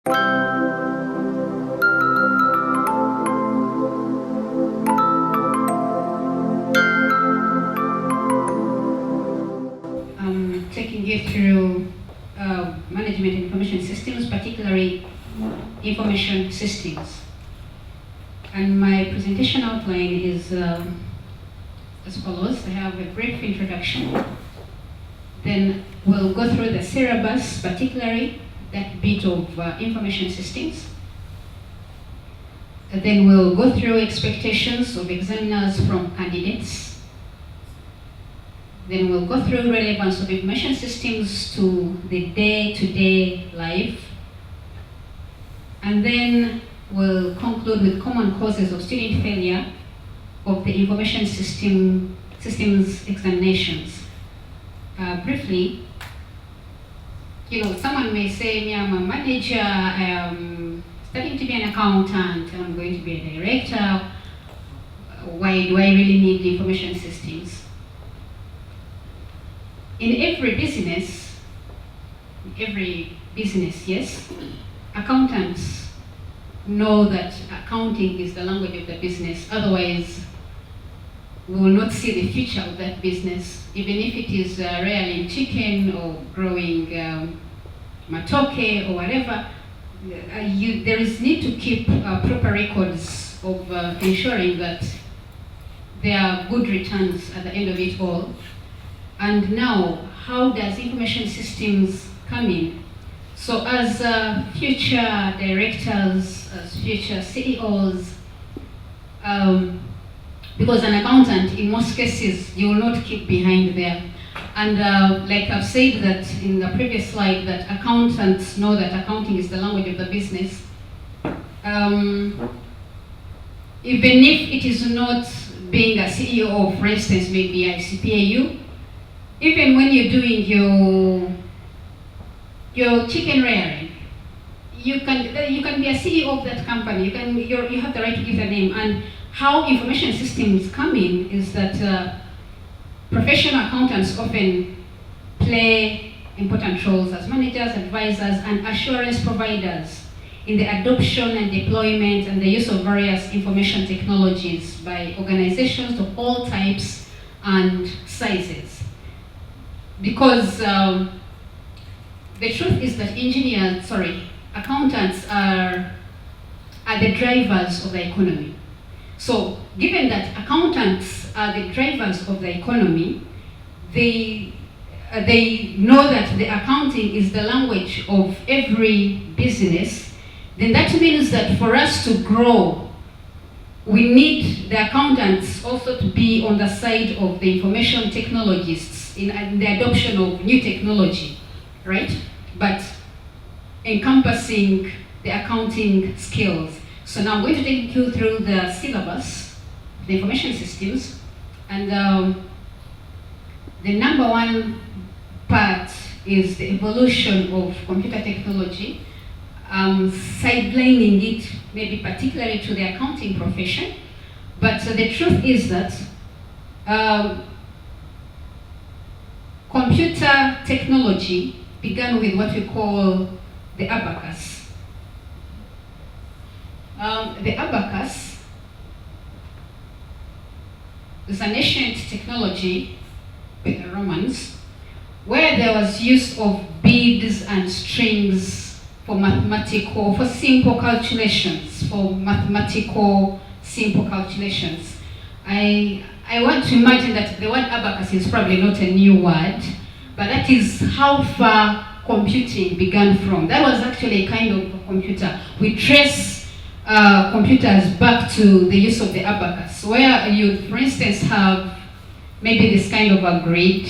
Taking you through management information systems, particularly information systems. And my presentation outline is as follows. I have a brief introduction. Then we'll go through the syllabus, particularly that bit of information systems. And then we'll go through expectations of examiners from candidates. Then we'll go through relevance of information systems to the day-to-day life. And then we'll conclude with common causes of student failure of the information systems examinations. Briefly, someone may say, I'm a manager, I am studying to be an accountant, I'm going to be a director. Why do I really need the information systems? In every business, yes, accountants know that accounting is the language of the business. Otherwise, we will not see the future of that business, even if it is rearing chicken or growing matoke or whatever. There is need to keep proper records of ensuring that there are good returns at the end of it all. And now, how does information systems come in? So as future directors, as future CEOs, because an accountant, in most cases, you will not keep behind there. And like I've said that in the previous slide, that accountants know that accounting is the language of the business. Even if it is not being a CEO of, for instance, maybe a CPAU, even when you're doing your chicken rearing, you can be a CEO of that company. You have the right to give the name. And how information systems come in is that professional accountants often play important roles as managers, advisors, and assurance providers in the adoption and deployment and the use of various information technologies by organizations of all types and sizes. Because the truth is that accountants are the drivers of the economy. So given that accountants are the drivers of the economy, they know that the accounting is the language of every business, then that means that for us to grow, we need the accountants also to be on the side of the information technologists in the adoption of new technology, right? But encompassing the accounting skills. So now I'm going to take you through the syllabus, the information systems, and the number one part is the evolution of computer technology, sidelining it maybe particularly to the accounting profession, but the truth is that computer technology began with what we call the abacus. The abacus is an ancient technology with the Romans, where there was use of beads and strings for simple calculations, I want to imagine that the word abacus is probably not a new word, but that is how far computing began from. That was actually a kind of computer. We trace computers back to the use of the abacus, where you, for instance, have maybe this kind of a grid,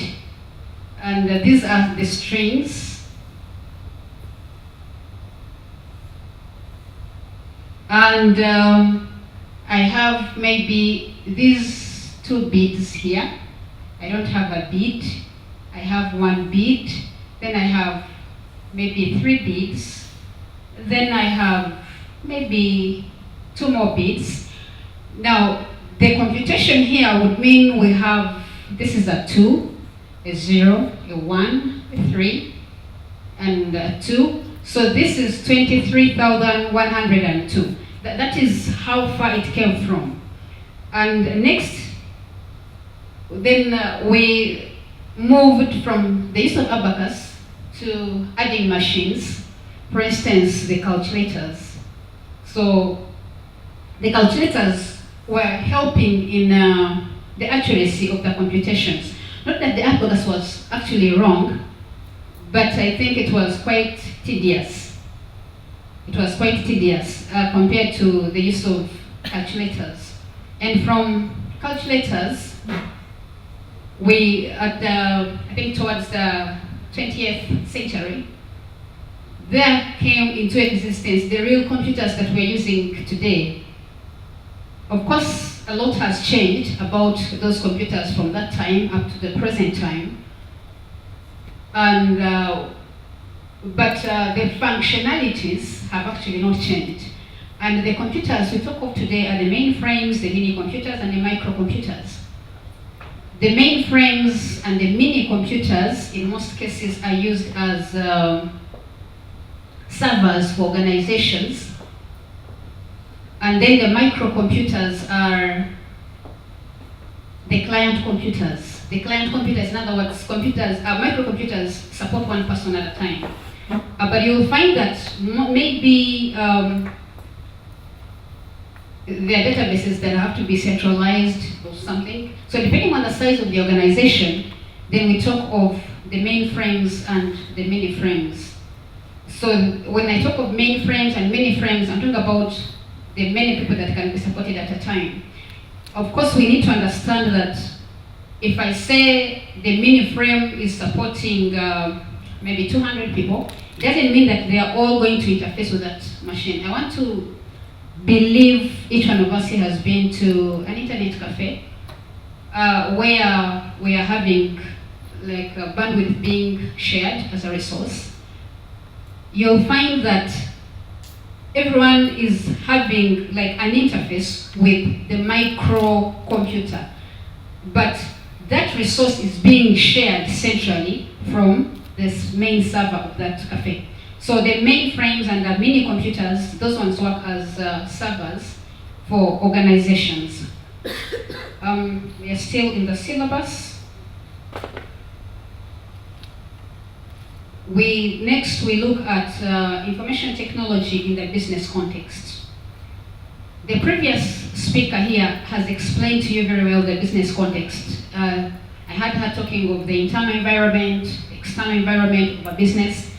and these are the strings. And I have maybe these two beads here. I don't have a bead. I have one bead. Then I have maybe 3 beads. Then I have maybe 2 more beads. Now, the computation here would mean we have, this is a 2, a 0, a 1, a 3, and a 2. So this is 23,102. That is how far it came from. And next, then we moved from the use of abacus to adding machines. For instance, the calculators. So the calculators were helping in the accuracy of the computations. Not that the abacus was actually wrong, but I think it was quite tedious. It was quite tedious compared to the use of calculators. And from calculators, we, I think towards the 20th century, there came into existence the real computers that we're using today. Of course, a lot has changed about those computers from that time up to the present time. And, but the functionalities have actually not changed. And the computers we talk of today are the mainframes, the mini computers, and the microcomputers. The mainframes and the mini computers, in most cases, are used as servers for organizations. And then the microcomputers are the client computers. The client computers, in other words, computers, microcomputers support one person at a time. But you'll find that maybe there are databases that have to be centralized or something. So depending on the size of the organization, then we talk of the mainframes and the mini-frames. So when I talk of mainframes and mini-frames, I'm talking about the many people that can be supported at a time. Of course, we need to understand that if I say the mini-frame is supporting maybe 200 people, it doesn't mean that they are all going to interface with that machine. I want to believe each one of us here has been to an internet cafe where we are having like bandwidth being shared as a resource. You'll find that everyone is having like an interface with the microcomputer, but that resource is being shared centrally from this main server of that cafe. So the mainframes and the mini computers, those ones work as servers for organizations. We are still in the syllabus. Next we look at information technology in the business context. The previous speaker here has explained to you very well the business context. I had her talking of the internal environment, external environment of a business.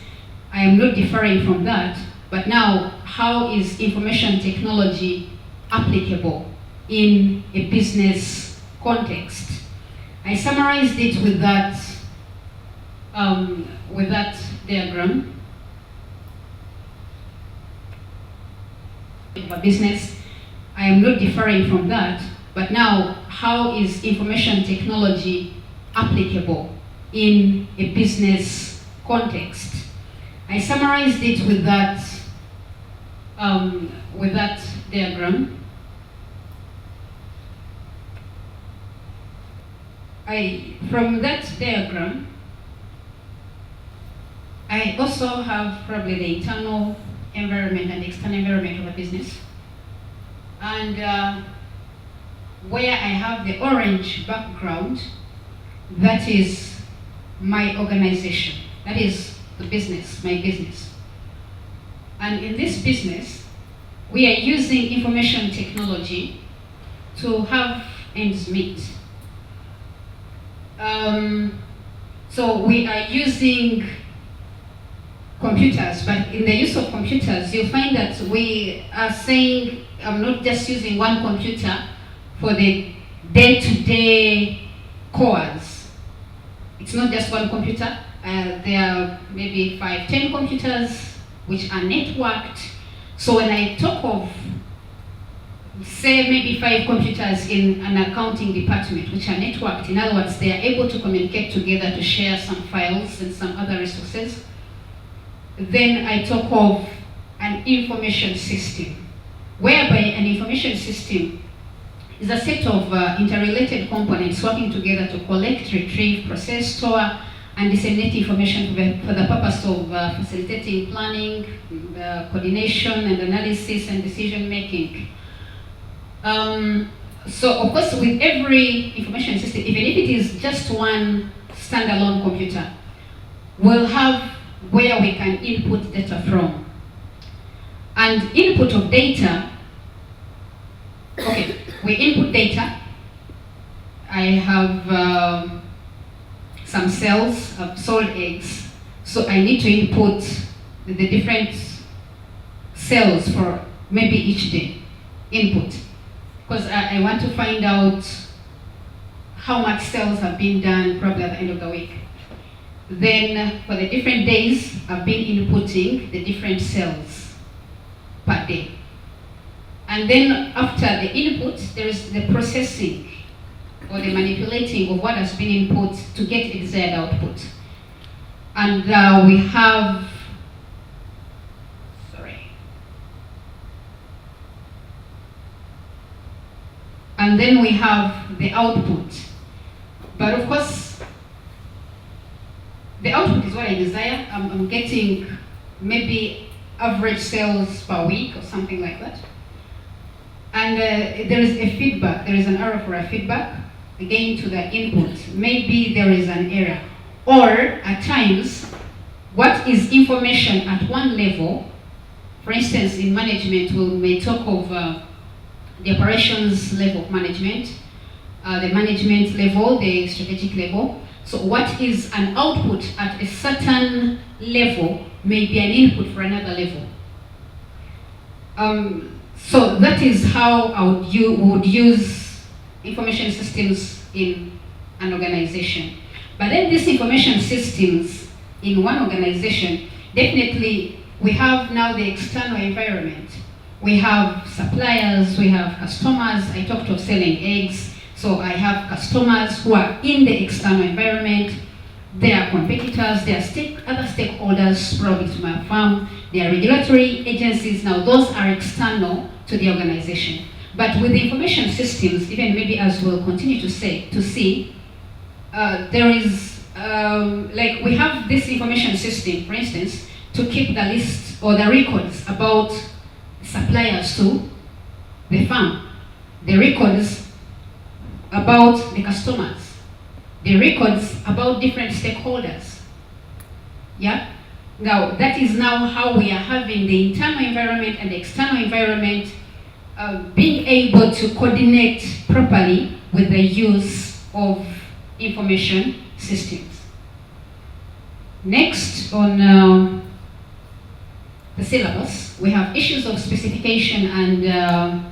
I am not differing from that, but now how is information technology applicable in a business context? I summarized it with that diagram of a business. I am not differing from that, but now how is information technology applicable in a business context? I summarized it with that diagram. From that diagram, I also have probably the internal environment and external environment of a business. And where I have the orange background, that is my organization. That is the business, my business. And in this business, we are using information technology to have ends meet. So we are using computers, but in the use of computers, you'll find that we are saying I'm not just using one computer for the day-to-day cores. It's not just one computer. There are maybe 5, 10 computers which are networked. So when I talk of, say, maybe 5 computers in an accounting department which are networked, in other words, they are able to communicate together to share some files and some other resources, then I talk of an information system, whereby an information system is a set of interrelated components working together to collect, retrieve, process, store, and disseminate information for the purpose of facilitating planning, coordination and analysis and decision making. So of course with every information system, even if it is just one standalone computer, we'll have where we can input data from. And input of data, okay, we input data. I have some cells, I've sold eggs, so I need to input the different cells for maybe each day, input. Because I want to find out how much sales have been done probably at the end of the week. Then for the different days, I've been inputting the different cells per day. And then after the input, there is the processing or the manipulating of what has been input to get the desired output. And we have, and then we have the output. But of course, the output is what I desire. I'm getting maybe average sales per week or something like that. And there is a feedback, there is an error for a feedback, again to the input. Maybe there is an error. Or at times, what is information at one level, for instance, in management, we may talk of the operations level of management, the management level, the strategic level. So what is an output at a certain level may be an input for another level. So that is how I would use information systems in an organization. But then these information systems in one organization, definitely we have now the external environment. We have suppliers, we have customers. I talked of selling eggs, so I have customers who are in the external environment. They are competitors, they are other stakeholders probably to my firm. They are regulatory agencies. Now those are external to the organization. But with the information systems, even maybe as we'll continue to see, there is, like we have this information system, for instance, to keep the list or the records about suppliers to the firm, the records about the customers, the records about different stakeholders. Yeah? Now, that is now how we are having the internal environment and the external environment being able to coordinate properly with the use of information systems. Next, on the syllabus, we have issues of specification and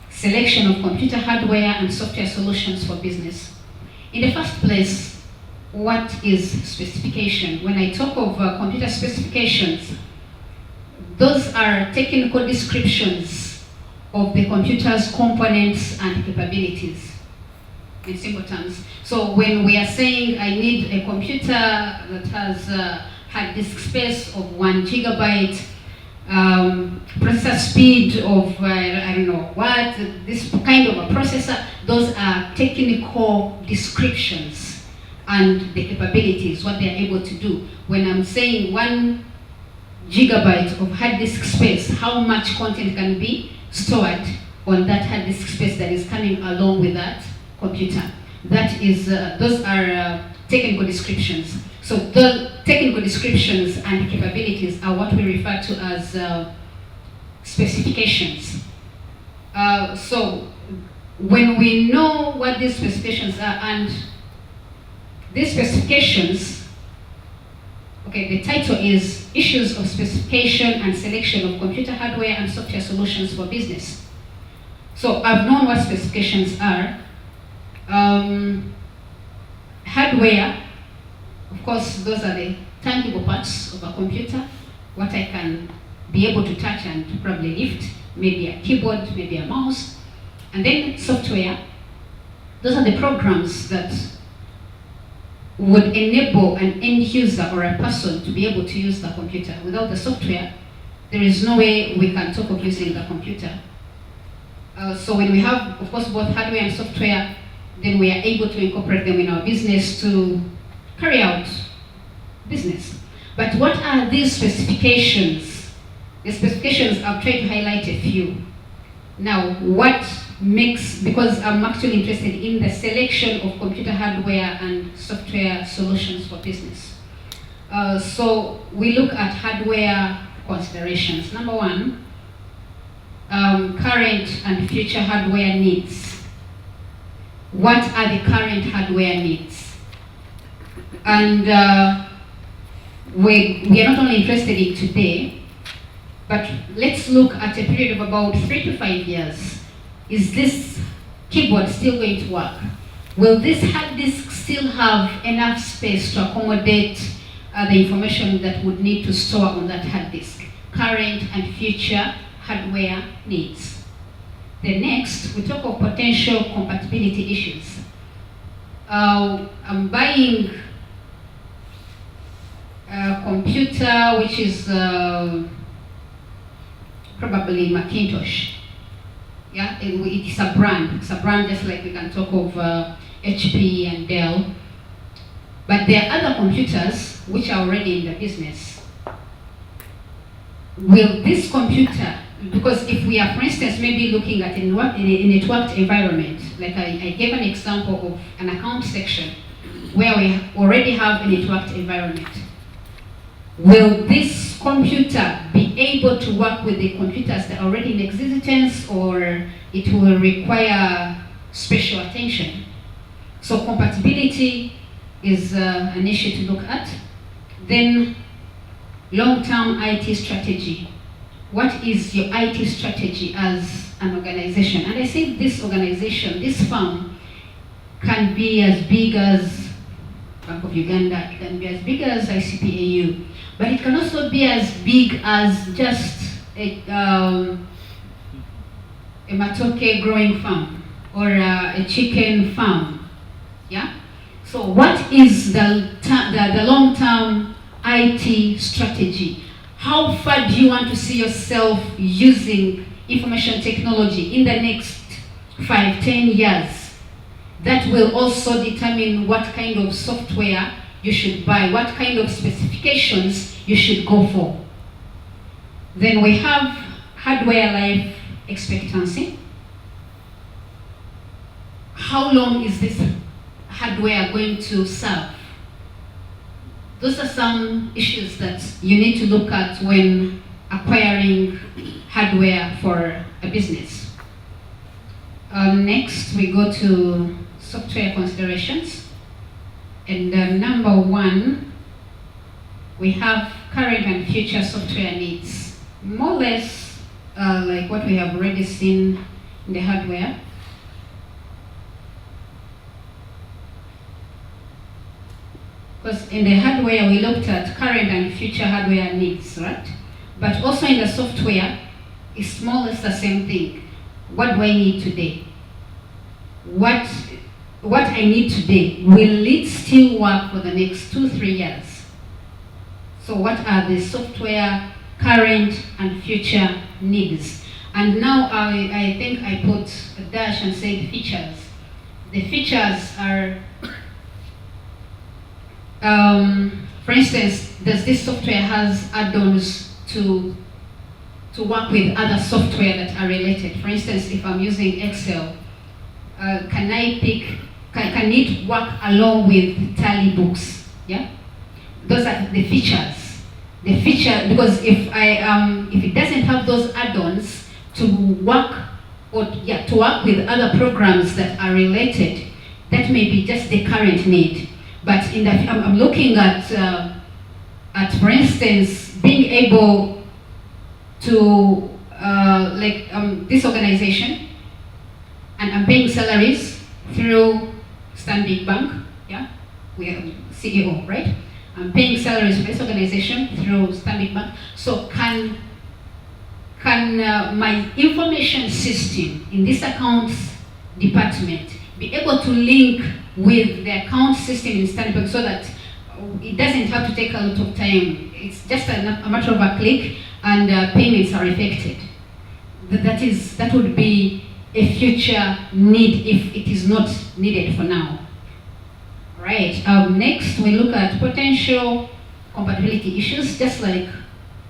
selection of computer hardware and software solutions for business. In the first place, what is specification? When I talk of computer specifications, those are technical descriptions of the computer's components and capabilities, in simple terms. So when we are saying I need a computer that has hard disk space of 1 gigabyte, processor speed of, I don't know what, this kind of a processor, those are technical descriptions and the capabilities, what they are able to do. When I'm saying 1 gigabyte of hard disk space, how much content can be stored on that hard disk space that is coming along with that computer. That is, those are technical descriptions. So the technical descriptions and capabilities are what we refer to as specifications. So when we know what these specifications are, and these specifications, okay, the title is Issues of Specification and Selection of Computer Hardware and Software Solutions for Business. So I've known what specifications are. Hardware, of course, those are the tangible parts of a computer, what I can be able to touch and probably lift, maybe a keyboard, maybe a mouse. And then software, those are the programs that would enable an end user or a person to be able to use the computer. Without the software, there is no way we can talk of using the computer. So when we have, of course, both hardware and software, then we are able to incorporate them in our business to carry out business. But what are these specifications? The specifications, I've tried to highlight a few. Now, what makes, because I'm actually interested in the selection of computer hardware and software solutions for business. So we look at hardware considerations. Number one, current and future hardware needs. What are the current hardware needs? And we are not only interested in today, but let's look at a period of about 3 to 5 years. Is this keyboard still going to work? Will this hard disk still have enough space to accommodate the information that would need to store on that hard disk? Current and future hardware needs. Then next, we talk of potential compatibility issues. I'm buying a computer which is probably Macintosh. Yeah, it's a brand. It's a brand just like we can talk of HP and Dell. But there are other computers which are already in the business. Will this computer, because if we are, for instance, maybe looking at a networked environment, like I gave an example of an account section where we already have a networked environment. Will this computer be able to work with the computers that are already in existence, or it will require special attention? So compatibility is an issue to look at. Then long-term IT strategy. What is your IT strategy as an organization? And I say this organization, this firm, can be as big as Bank of Uganda, it can be as big as ICPAU, but it can also be as big as just a matoke growing farm or a chicken farm. Yeah. So what is the long-term IT strategy? How far do you want to see yourself using information technology in the next 5, 10 years? That will also determine what kind of software you should buy, what kind of specifications you should go for. Then we have hardware life expectancy. How long is this hardware going to serve? Those are some issues that you need to look at when acquiring hardware for a business. Next, we go to software considerations. And number one, we have current and future software needs. More or less like what we have already seen in the hardware. Because in the hardware, we looked at current and future hardware needs, right? But also in the software, it's more or less the same thing. What do I need today? What I need today, will it still work for the next 2-3 years? So what are the software current and future needs? And now I think I put a dash and said features. The features are, for instance, does this software has add-ons to work with other software that are related? For instance, if I'm using Excel, can it work along with tally books? Yeah, those are the features. The feature, because if it doesn't have those add-ons to work with other programs that are related, that may be just the current need. But I'm looking at for instance, being able to this organization, and I'm paying salaries through Stanbic Bank. Yeah, we have CEO, right? I'm paying salaries for this organization through Stanbic Bank. So can my information system in this accounts department be able to link with the account system in Stanbic Bank so that it doesn't have to take a lot of time? It's just a matter of a click and payments are effected. That would be a future need if it is not needed for now. Right. Next, we look at potential compatibility issues, just like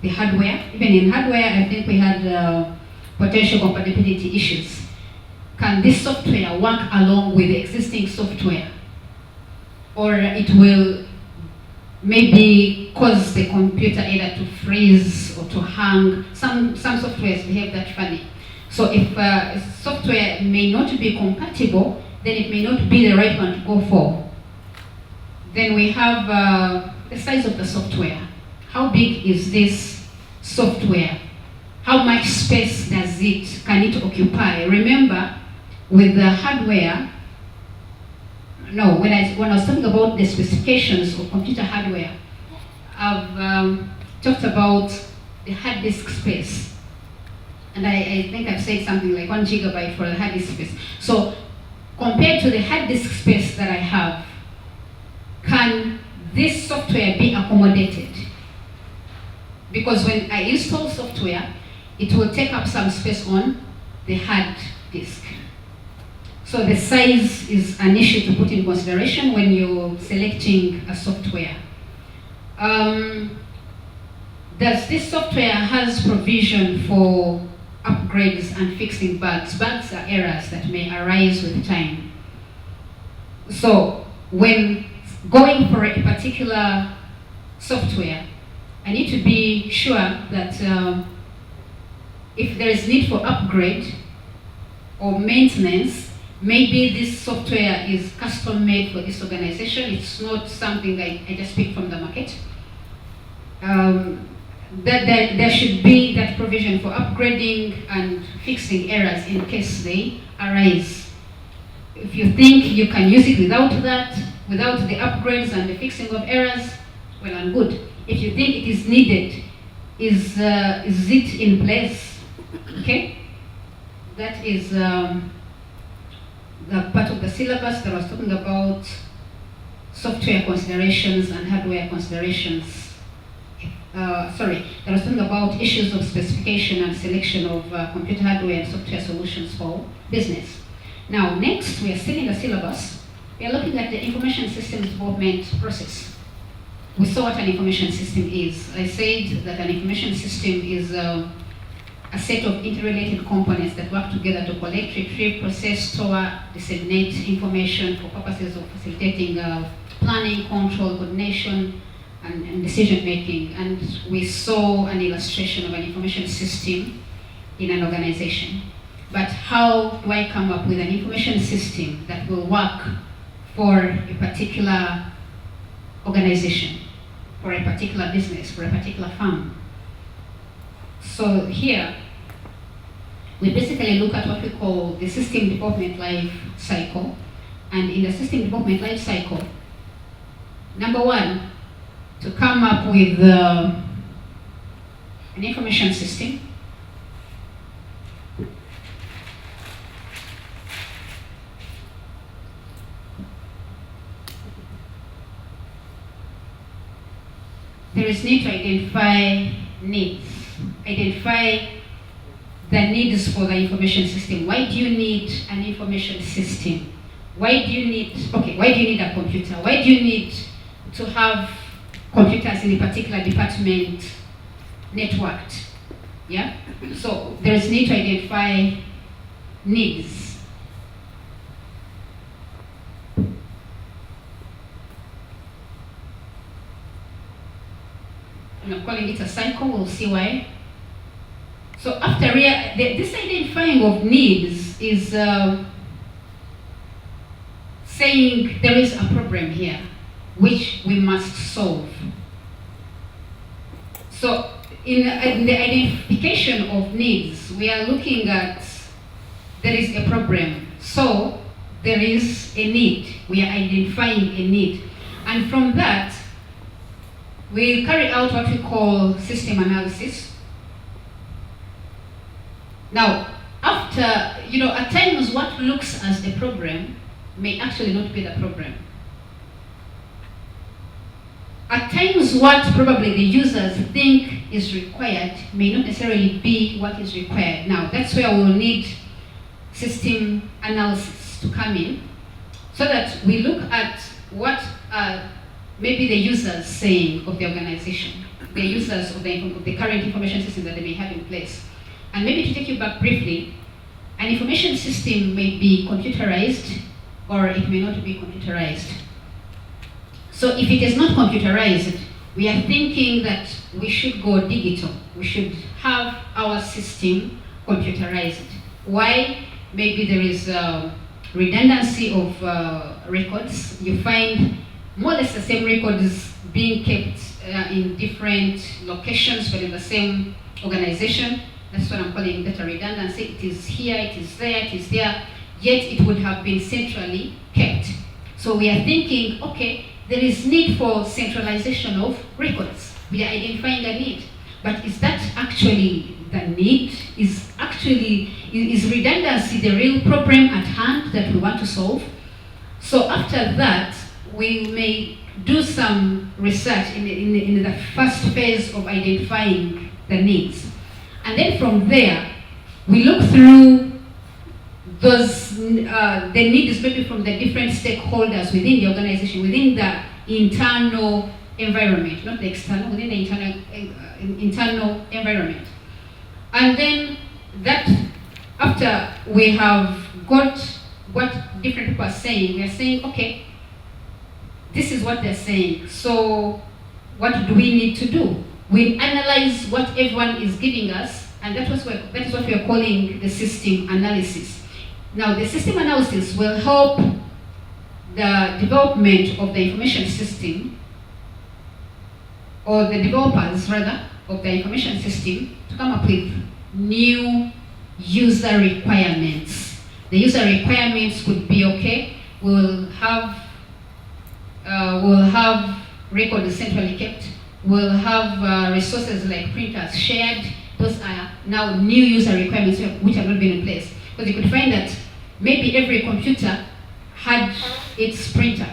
the hardware. Even in hardware, I think we had potential compatibility issues. Can this software work along with the existing software? Or it will maybe cause the computer either to freeze or to hang. Some softwares behave that funny. So if software may not be compatible, then it may not be the right one to go for. Then we have the size of the software. How big is this software? How much space can it occupy? Remember, with the hardware, when I was talking about the specifications of computer hardware, I've talked about the hard disk space. And I think I've said something like 1 gigabyte for the hard disk space. So compared to the hard disk space that I have, can this software be accommodated? Because when I install software, it will take up some space on the hard disk. So the size is an issue to put in consideration when you're selecting a software. Does this software has provision for upgrades and fixing bugs? Bugs are errors that may arise with time. So when going for a particular software, I need to be sure that if there is need for upgrade or maintenance, maybe this software is custom made for this organization. It's not something I just pick from the market. That there should be that provision for upgrading and fixing errors in case they arise. If you think you can use it without that, without the upgrades and the fixing of errors, well and good. If you think it is needed, is it in place? Okay? That is the part of the syllabus that I was talking about software considerations and hardware considerations. That I was talking about issues of specification and selection of computer hardware and software solutions for business. Now, next, we are still in the syllabus. We are looking at the information systems development process. We saw what an information system is. I said that an information system is a set of interrelated components that work together to collect, retrieve, process, store, disseminate information for purposes of facilitating planning, control, coordination, and decision making. And we saw an illustration of an information system in an organization. But how do I come up with an information system that will work for a particular organization, for a particular business, for a particular firm? So here, we basically look at what we call the system development life cycle. And in the system development life cycle, number one, to come up with an information system, there is need to identify needs. Identify the needs for the information system. Why do you need an information system? Why do you need a computer? Why do you need to have computers in a particular department networked? Yeah? So there is need to identify needs. I'm calling it a cycle, we'll see why. So after this identifying of needs is saying there is a problem here which we must solve. So in the identification of needs, we are looking at there is a problem. So there is a need. We are identifying a need. And from that, we carry out what we call system analysis. Now, after, at times what looks as the problem may actually not be the problem. At times what probably the users think is required may not necessarily be what is required. Now, that's where we'll need system analysis to come in, so that we look at what maybe the users saying of the organization, the users of the current information system that they may have in place. And maybe to take you back briefly, an information system may be computerized or it may not be computerized. So if it is not computerized, we are thinking that we should go digital. We should have our system computerized. Why? Maybe there is redundancy of records. You find more or less the same records being kept in different locations but in the same organization. That's what I'm calling data redundancy. It is here, it is there, it is there, yet it would have been centrally kept. So we are thinking, okay, there is need for centralization of records. We are identifying a need. But is that actually the need? Is redundancy the real problem at hand that we want to solve? So after that, we may do some research in the first phase of identifying the needs. And then from there, we look through those, the needs maybe from the different stakeholders within the organization, within the internal environment, not the external, within the internal environment. And then that, after we have got what different people are saying, we are saying, okay, this is what they're saying, so what do we need to do? We analyze what everyone is giving us, and that is what we are calling the system analysis. Now, the system analysis will help the development of the information system, or the developers rather, of the information system to come up with new user requirements. The user requirements could be, okay, we'll have records centrally kept, we'll have resources like printers shared. Those are now new user requirements which have not been in place. Because you could find that maybe every computer had its printer.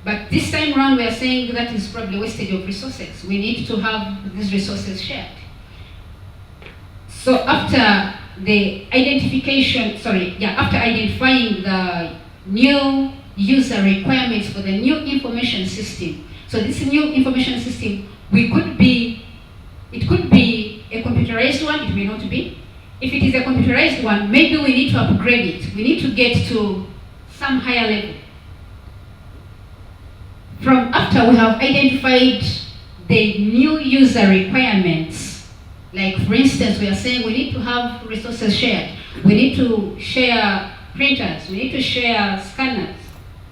But this time around, we are saying that is probably wastage of resources. We need to have these resources shared. So after the after identifying the new user requirements for the new information system. So this new information system, it could be a computerized one, it may not be. If it is a computerized one, maybe we need to upgrade it. We need to get to some higher level. From after we have identified the new user requirements, like for instance, we are saying we need to have resources shared. We need to share printers, we need to share scanners.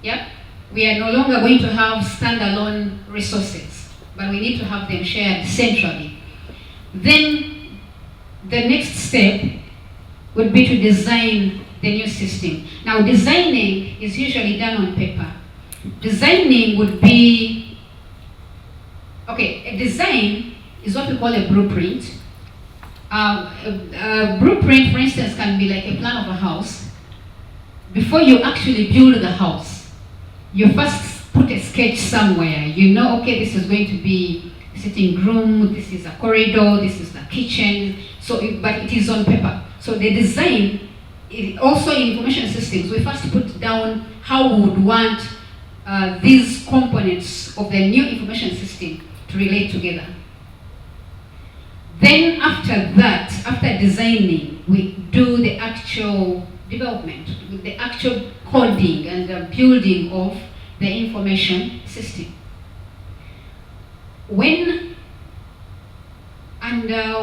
Yeah? We are no longer going to have standalone resources, but we need to have them shared centrally. Then the next step would be to design the new system. Now, designing is usually done on paper. Designing would be, okay, a design is what we call a blueprint. A blueprint, for instance, can be like a plan of a house. Before you actually build the house, you first put a sketch somewhere. You know, okay, this is going to be a sitting room, this is a corridor, this is the kitchen, but it is on paper. So the design, also in information systems, we first put down how we would want these components of the new information system to relate together. Then after that, after designing, we do the actual development, with the actual coding and the building of the information system.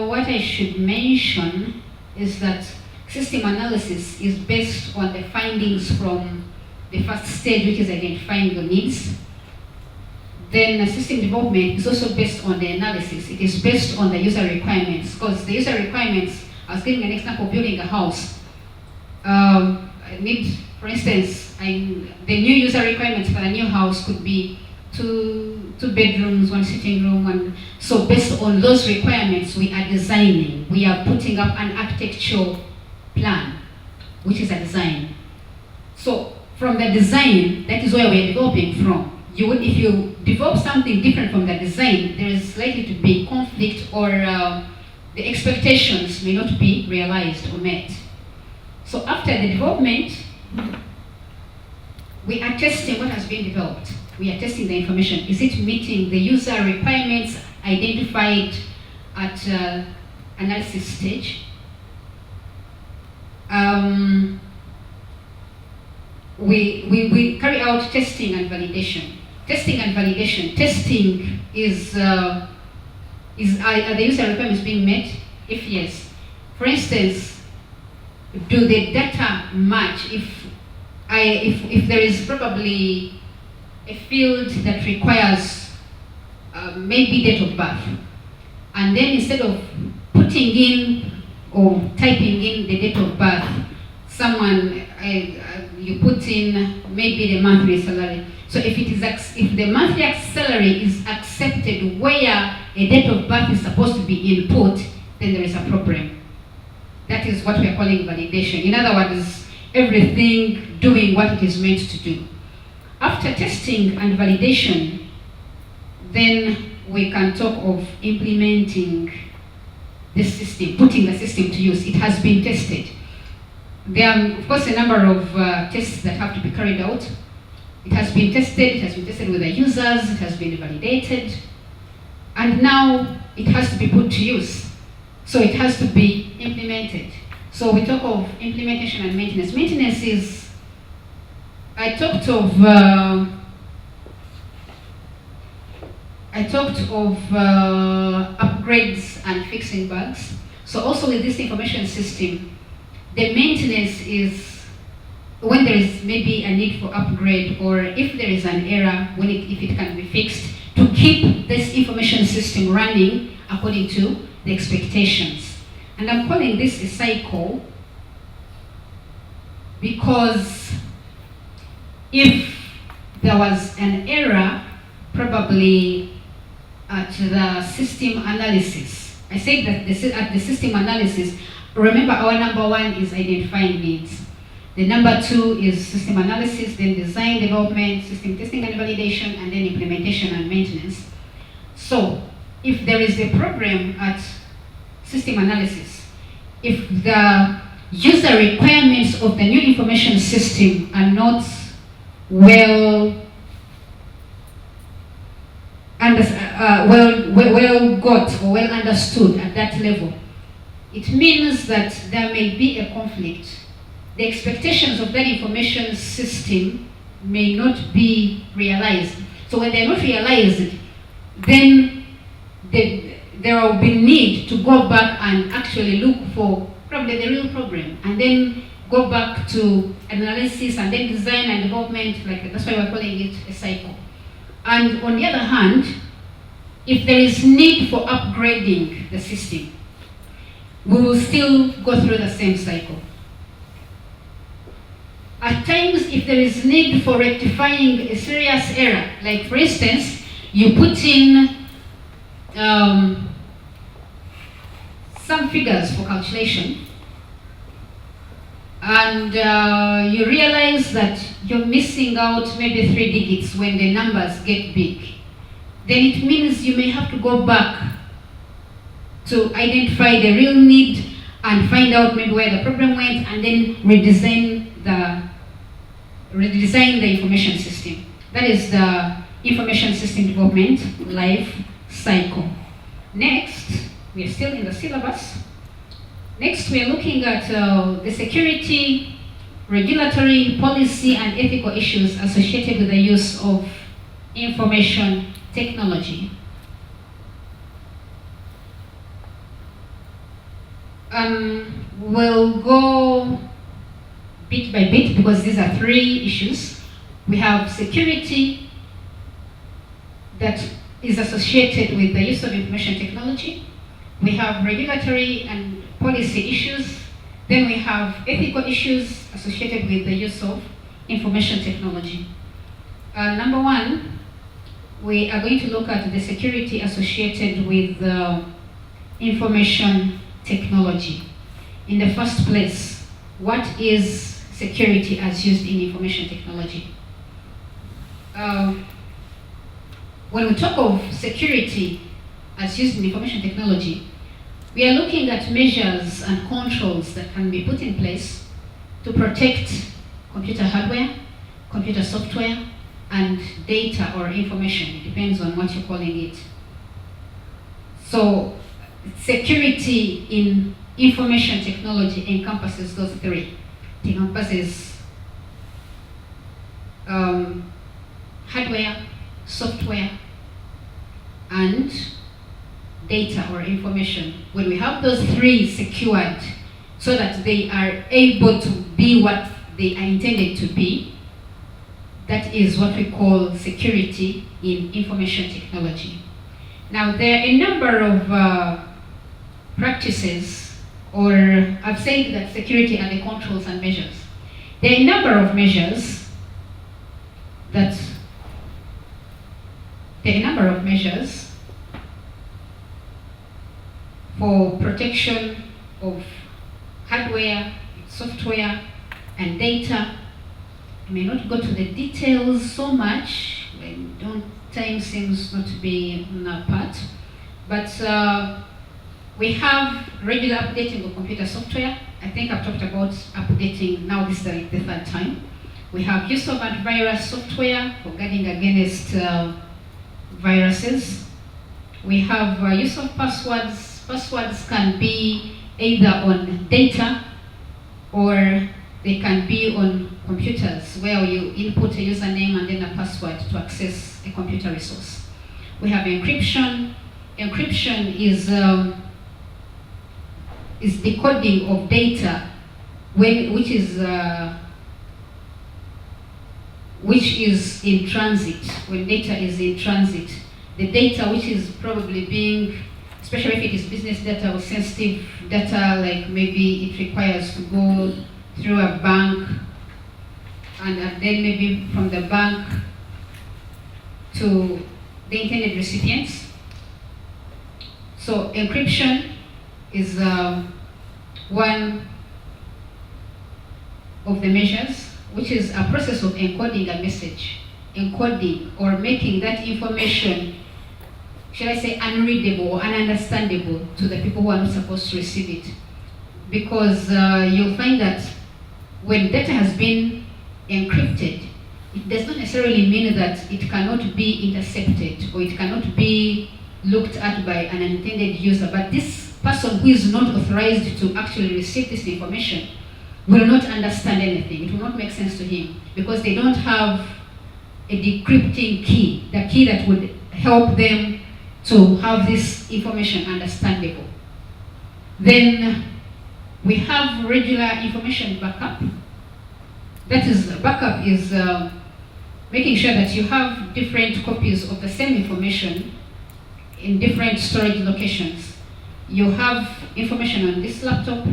What I should mention is that system analysis is based on the findings from the first stage, which is identifying the needs. Then system development is also based on the analysis. It is based on the user requirements, because the user requirements, I was giving an example of building a house. For instance, the new user requirements for a new house could be two bedrooms, one sitting room, so based on those requirements, we are designing. We are putting up an architectural plan, which is a design. So from the design, that is where we are developing from. If you develop something different from the design, there is likely to be conflict, or the expectations may not be realized or met. So after the development, we are testing what has been developed. We are testing the information. Is it meeting the user requirements identified at analysis stage? We carry out testing and validation. Testing and validation. Testing is are the user requirements being met? If yes, for instance, do the data match? If there is probably a field that requires maybe date of birth, and then instead of putting in or typing in the date of birth, you put in maybe the monthly salary. So if the monthly salary is accepted where a date of birth is supposed to be input, then there is a problem. That is what we are calling validation. In other words, everything doing what it is meant to do. After testing and validation, then we can talk of implementing the system, putting the system to use. It has been tested. There are, of course, a number of tests that have to be carried out. It has been tested with the users, it has been validated, and now it has to be put to use. So it has to be implemented. So we talk of implementation and maintenance. Maintenance is, I talked of upgrades and fixing bugs. So also with this information system, the maintenance is when there is maybe a need for upgrade, or if there is an error, if it can be fixed, to keep this information system running according to the expectations. And I'm calling this a cycle because if there was an error, probably at the system analysis, I said that at the system analysis, remember our number one is identifying needs. The number two is system analysis, then design, development, system testing and validation, and then implementation and maintenance. So if there is a problem at system analysis, if the user requirements of the new information system are not well got or well understood at that level, it means that there may be a conflict. The expectations of that information system may not be realized. So when they're not realized, then there will be need to go back and actually look for probably the real problem, and then go back to analysis and then design and development. That's why we're calling it a cycle. And on the other hand, if there is need for upgrading the system, we will still go through the same cycle. At times, if there is need for rectifying a serious error, like for instance, you put in some figures for calculation, and you realize that you're missing out maybe 3 digits when the numbers get big, then it means you may have to go back to identify the real need and find out maybe where the problem went, and then redesign the information system. That is the information system development life cycle. Next, we are still in the syllabus. Next, we are looking at the security, regulatory, policy, and ethical issues associated with the use of information technology. We'll go bit by bit because these are 3 issues. We have security that is associated with the use of information technology. We have regulatory and policy issues. Then we have ethical issues associated with the use of information technology. Number 1, we are going to look at the security associated with information technology. In the first place, what is security as used in information technology? When we talk of security as used in information technology, we are looking at measures and controls that can be put in place to protect computer hardware, computer software, and data or information. It depends on what you're calling it. So security in information technology encompasses those three. It encompasses hardware, software, and data or information. When we have those three secured so that they are able to be what they are intended to be, that is what we call security in information technology. Now, there are a number of practices, or I've said that security are the controls and measures. There are a number of measures for protection of hardware, software, and data. I may not go to the details so much. Time seems not to be on our part. But we have regular updating of computer software. I think I've talked about updating, now this is like the third time. We have use of antivirus software for guarding against viruses. We have use of passwords. Passwords can be either on data or they can be on computers where you input a username and then a password to access a computer resource. We have encryption. Encryption is decoding of data which is in transit, when data is in transit. The data which is probably being, especially if it is business data or sensitive data, like maybe it requires to go through a bank and then maybe from the bank to the intended recipients. So encryption is one of the measures, which is a process of encoding a message, encoding or making that information, should I say, unreadable or ununderstandable to the people who are not supposed to receive it. Because you'll find that when data has been encrypted, it does not necessarily mean that it cannot be intercepted or it cannot be looked at by an unintended user, but this person who is not authorized to actually receive this information will not understand anything. It will not make sense to him because they don't have a decrypting key, the key that would help them to have this information understandable. Then we have regular information backup. That is, backup is making sure that you have different copies of the same information in different storage locations. You have information on this laptop,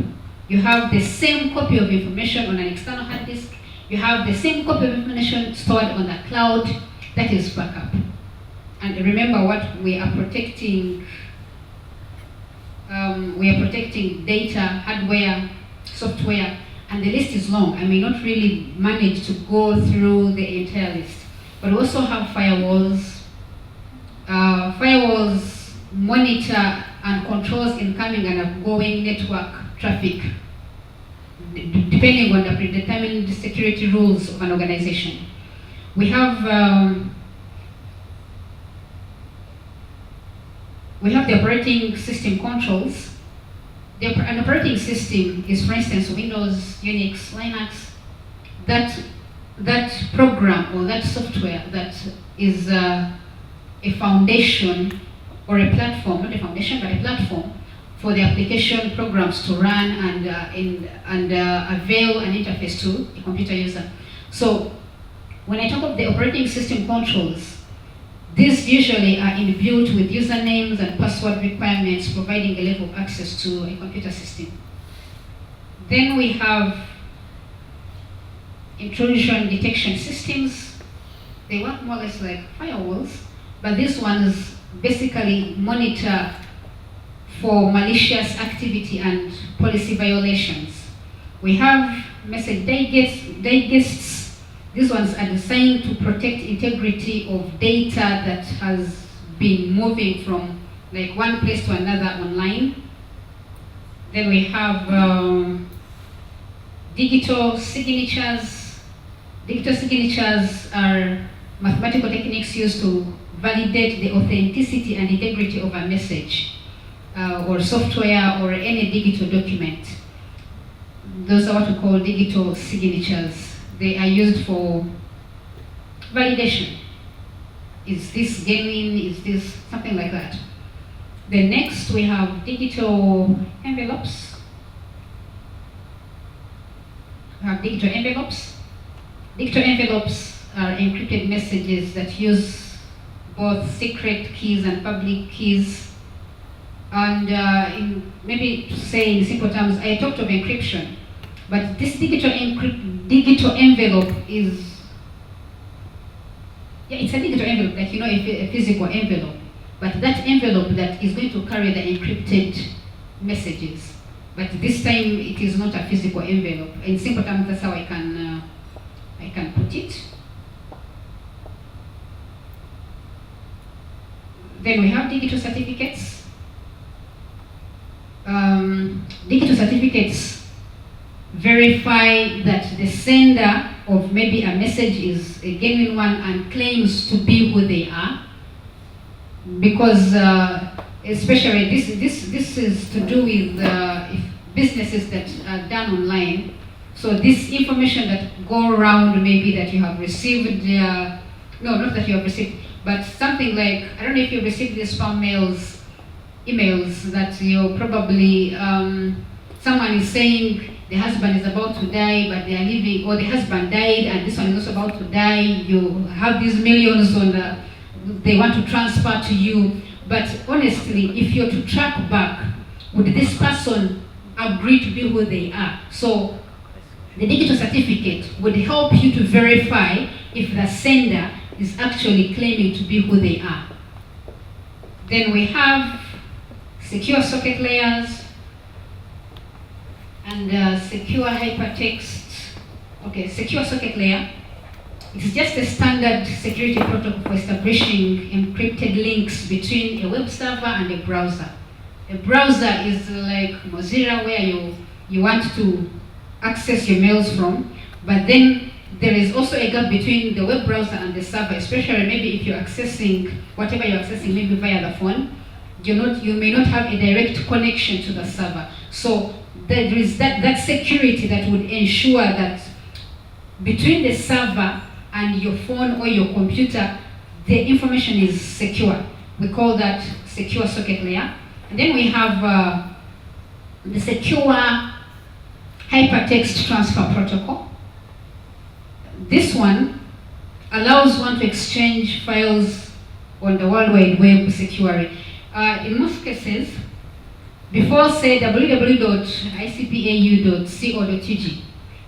you have the same copy of information on an external hard disk, you have the same copy of information stored on the cloud. That is backup. And remember what we are protecting. We are protecting data, hardware, software, and the list is long. I may not really manage to go through the entire list. But we also have firewalls. Firewalls monitor and controls incoming and outgoing network traffic, depending on the predetermined security rules of an organization. We have the operating system controls. An operating system is, for instance, Windows, Unix, Linux. That program or that software that is a foundation or a platform, not a foundation, but a platform for the application programs to run and avail an interface to a computer user. So when I talk of the operating system controls, these usually are inbuilt with usernames and password requirements, providing a level of access to a computer system. Then we have intrusion detection systems. They work more or less like firewalls, but these ones basically monitor for malicious activity and policy violations. We have message digests. These ones are designed to protect integrity of data that has been moving from like one place to another online. Then we have digital signatures. Digital signatures are mathematical techniques used to validate the authenticity and integrity of a message or software or any digital document. Those are what we call digital signatures. They are used for validation. Is this genuine? Is this something like that? Then next we have digital envelopes. We have digital envelopes. Digital envelopes are encrypted messages that use both secret keys and public keys. And maybe to say in simple terms, I talked of encryption, but this digital envelope is, it's a digital envelope, like a physical envelope, but that envelope that is going to carry the encrypted messages. But this time it is not a physical envelope. In simple terms, that's how I can put it. Then we have digital certificates. Digital certificates verify that the sender of maybe a message is a genuine one and claims to be who they are, because especially this is to do with if businesses that are done online. So this information that go around, maybe that you have received, no, not that you have received, but something like, I don't know if you received these spam emails that you probably, someone is saying the husband is about to die, but they are living, or the husband died and this one is also about to die. You have these millions on they want to transfer to you. But honestly, if you're to track back, would this person agree to be who they are? So the digital certificate would help you to verify if the sender is actually claiming to be who they are. Then we have secure socket layers and secure hypertext. Okay, secure socket layer. It's just a standard security protocol for establishing encrypted links between a web server and a browser. A browser is like Mozilla, where you want to access your mails from, but then there is also a gap between the web browser and the server, especially maybe if you're accessing whatever you're accessing, maybe via the phone. You may not have a direct connection to the server. So there is that security that would ensure that between the server and your phone or your computer, the information is secure. We call that secure socket layer. And then we have the secure hypertext transfer protocol. This one allows one to exchange files on the World Wide Web securely. In most cases, before say www.icpau.co.ug,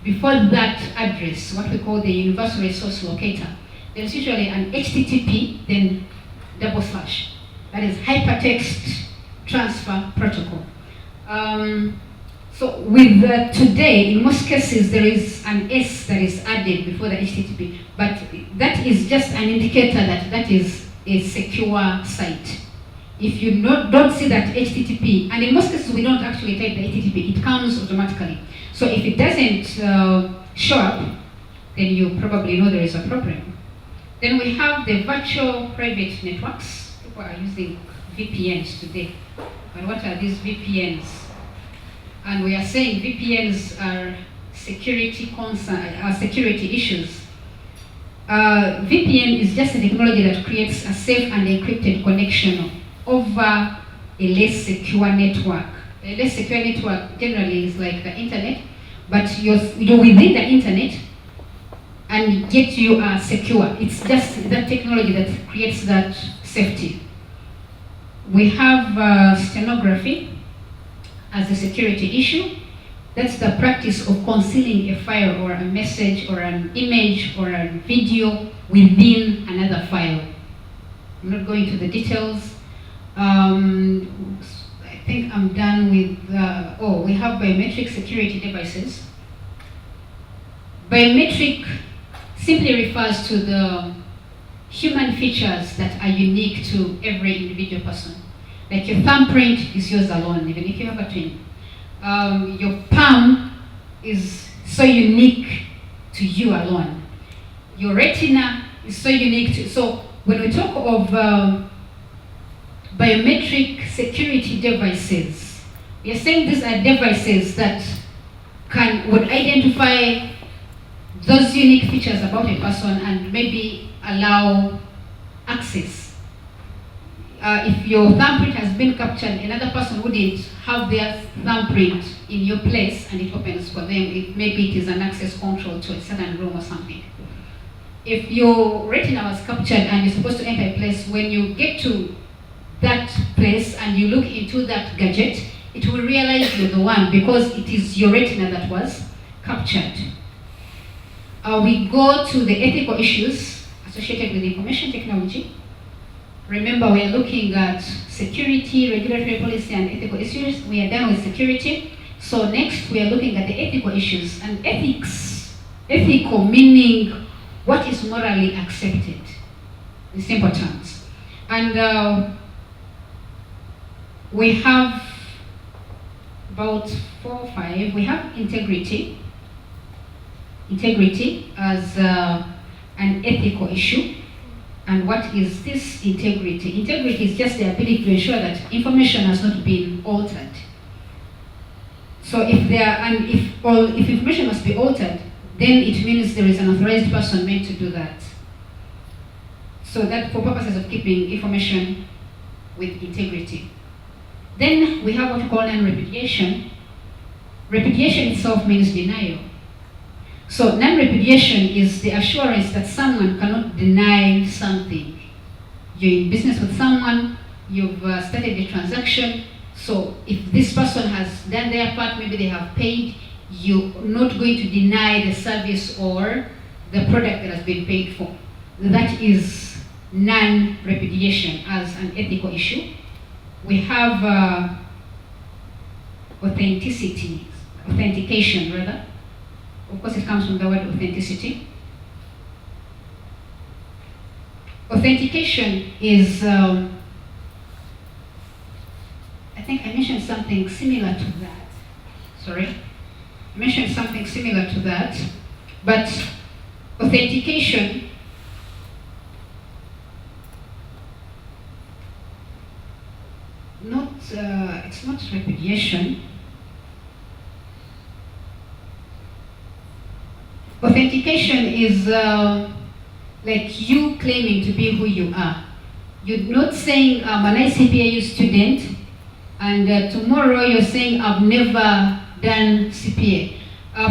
before that address, what we call the Universal Resource Locator, there's usually an HTTP, then /. That is hypertext transfer protocol. So with today, in most cases, there is an S that is added before the HTTP, but that is just an indicator that that is a secure site. If you don't see that HTTP, and in most cases we don't actually type the HTTP, it comes automatically. So if it doesn't show up, then you probably know there is a problem. Then we have the virtual private networks. People are using VPNs today. But what are these VPNs? And we are saying VPNs are security issues. VPN is just a technology that creates a safe and encrypted connection over a less secure network. A less secure network generally is like the internet, but you're within the internet and yet you are secure. It's just that technology that creates that safety. We have stenography as a security issue. That's the practice of concealing a file or a message or an image or a video within another file. I'm not going into the details. I think I'm done with, we have biometric security devices. Biometric simply refers to the human features that are unique to every individual person. Like your thumbprint is yours alone, even if you have a twin. Your palm is so unique to you alone. your retina is so unique to, so when we talk of biometric security devices, we are saying these are devices that would identify those unique features about a person and maybe allow access. If your thumbprint has been captured, another person wouldn't have their thumbprint in your place and it opens for them. Maybe it is an access control to a certain room or something. If your retina was captured and you're supposed to enter a place, when you get to that place and you look into that gadget, it will realize you're the one because it is your retina that was captured. We go to the ethical issues associated with information technology. Remember, we are looking at security, regulatory policy, and ethical issues. We are done with security. So next, we are looking at the ethical issues. And ethics, ethical meaning what is morally accepted, in simple terms. And we have about 4 or 5. We have integrity. Integrity as an ethical issue. And what is this integrity? Integrity is just the ability to ensure that information has not been altered. So if information must be altered, then it means there is an authorized person meant to do that. So that for purposes of keeping information with integrity. Then we have what we call non-repudiation. Repudiation itself means denial. So non-repudiation is the assurance that someone cannot deny something. You're in business with someone, you've started a transaction, so if this person has done their part, maybe they have paid, you're not going to deny the service or the product that has been paid for. That is non-repudiation as an ethical issue. We have authentication rather. Of course, it comes from the word authenticity. Authentication is, I think I mentioned something similar to that. Sorry. I mentioned something similar to that. But authentication it's not repudiation. Authentication is like you claiming to be who you are. You're not saying I'm an ICPAU student, and tomorrow you're saying I've never done CPA.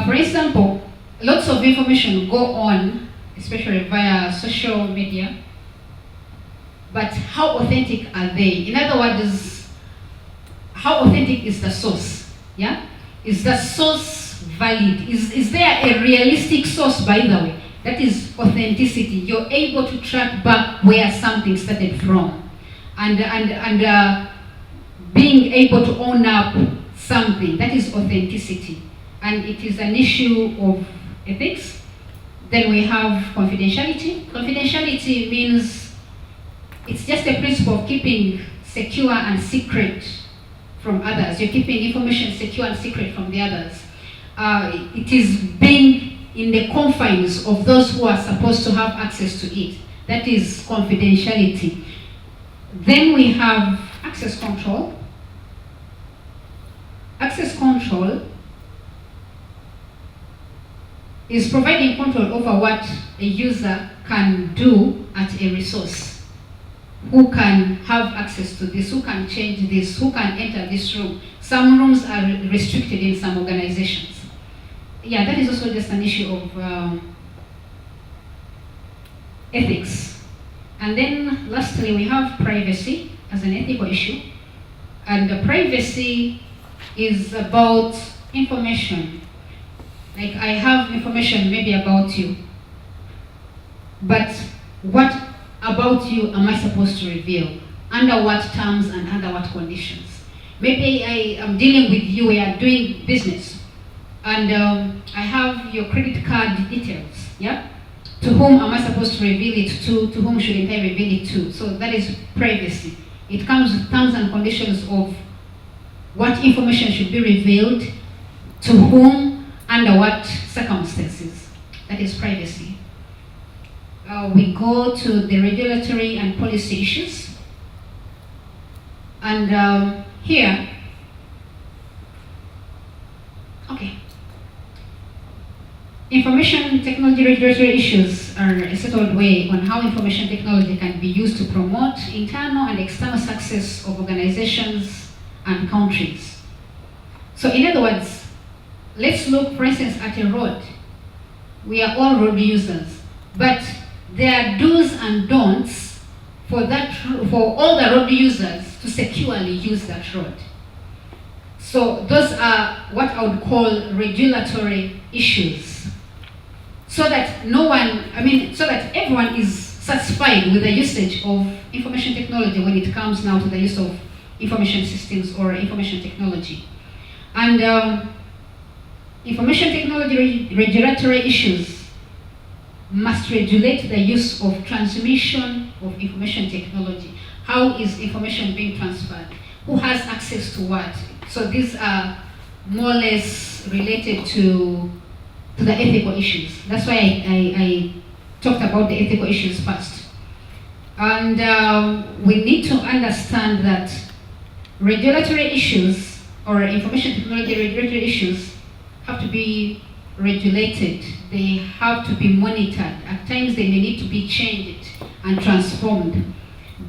For example, lots of information go on, especially via social media, but how authentic are they? In other words, how authentic is the source? Yeah? Is the source valid? Is there a realistic source, by the way? That is authenticity. You're able to track back where something started from. And being able to own up something, that is authenticity. And it is an issue of ethics. Then we have confidentiality. Confidentiality means it's just a principle of keeping secure and secret from others. You're keeping information secure and secret from the others. It is being in the confines of those who are supposed to have access to it. That is confidentiality. Then we have access control. Access control is providing control over what a user can do at a resource. Who can have access to this, who can change this, who can enter this room. Some rooms are restricted in some organizations. Yeah, that is also just an issue of ethics. And then lastly, we have privacy as an ethical issue. And the privacy is about information. Like I have information maybe about you, but what about you am I supposed to reveal? Under what terms and under what conditions? Maybe I am dealing with you, we are doing business, and I have your credit card details, yeah? To whom am I supposed to reveal it to? To whom shouldn't I reveal it to? So that is privacy. It comes with terms and conditions of what information should be revealed, to whom, under what circumstances. That is privacy. we go to the regulatory and policy issues. And here, okay. Information technology regulatory issues are a settled way on how information technology can be used to promote internal and external success of organizations and countries. So in other words, let's look, for instance, at a road. We are all road users, but there are do's and don'ts for all the road users to securely use that road. So those are what I would call regulatory issues. So that so that everyone is satisfied with the usage of information technology when it comes now to the use of information systems or information technology. And information technology regulatory issues must regulate the use of transmission of information technology. How is information being transferred? Who has access to what? So these are more or less related to the ethical issues. That's why I talked about the ethical issues first. And we need to understand that regulatory issues or information technology regulatory issues have to be regulated. They have to be monitored. At times they may need to be changed and transformed.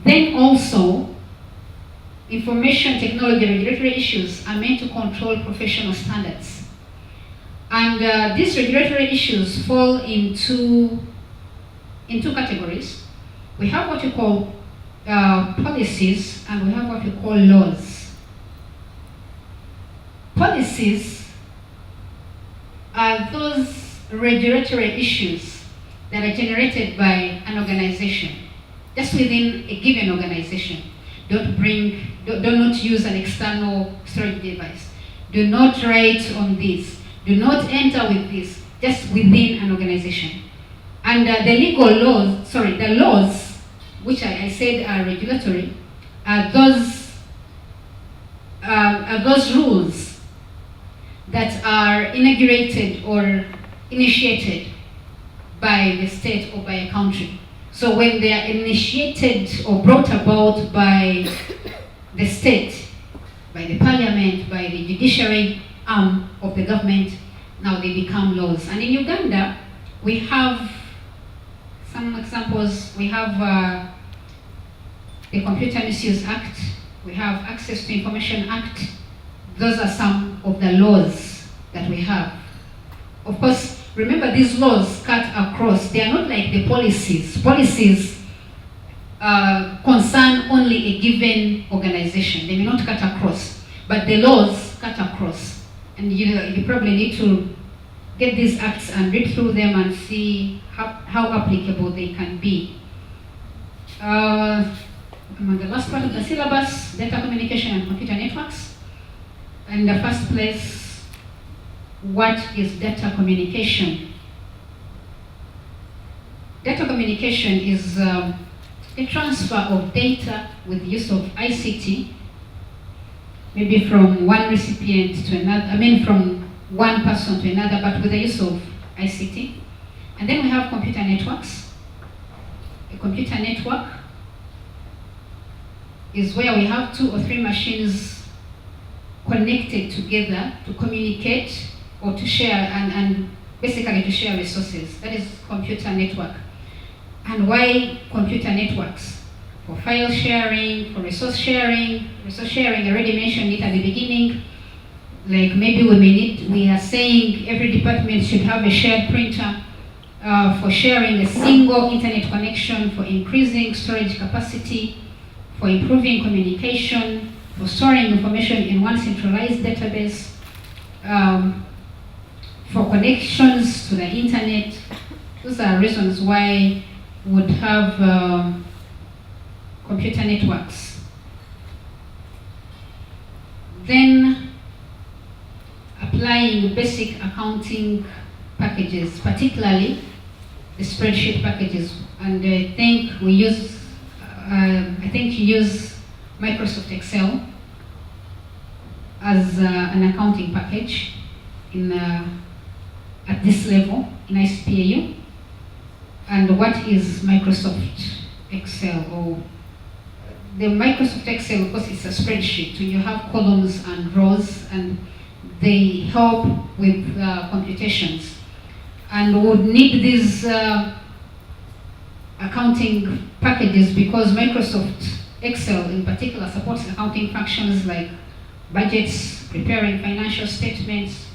Then also, information technology regulatory issues are meant to control professional standards. And these regulatory issues fall in two categories. We have what we call policies, and we have what we call laws. Policies are those regulatory issues that are generated by an organization, just within a given organization. Do not use an external storage device. Do not write on this. Do not enter with this, just within an organization. And the laws, which I said are regulatory, are those rules that are inaugurated or initiated by the state or by a country. So when they are initiated or brought about by the state, by the parliament, by the judiciary arm of the government, now they become laws. And in Uganda, we have some examples. We have the Computer Misuse Act, we have Access to Information Act. Those are some of the laws that we have. Of course, remember these laws cut across. They are not like the policies. Policies concern only a given organization. They may not cut across, but the laws cut across. And you probably need to get these acts and read through them and see how applicable they can be. The last part of the syllabus, data communication and computer networks. In the first place, what is data communication? Data communication is a transfer of data with use of ICT, maybe from one recipient to another, from one person to another, but with the use of ICT. And then we have computer networks. A computer network is where we have 2 or 3 machines connected together to communicate or to share and basically to share resources. That is computer network. And why computer networks? For file sharing, for resource sharing. Resource sharing, I already mentioned it at the beginning. Like maybe we are saying every department should have a shared printer for sharing a single internet connection, for increasing storage capacity, for improving communication, for storing information in one centralized database, for connections to the internet. Those are reasons why we would have computer networks. Then applying basic accounting packages, particularly the spreadsheet packages. And I think you use Microsoft Excel as an accounting package at this level in ICPAU. And what is Microsoft Excel? Or the Microsoft Excel, of course, it's a spreadsheet. You have columns and rows, and they help with computations. And we would need these accounting packages because Microsoft Excel in particular supports accounting functions like budgets, preparing financial statements,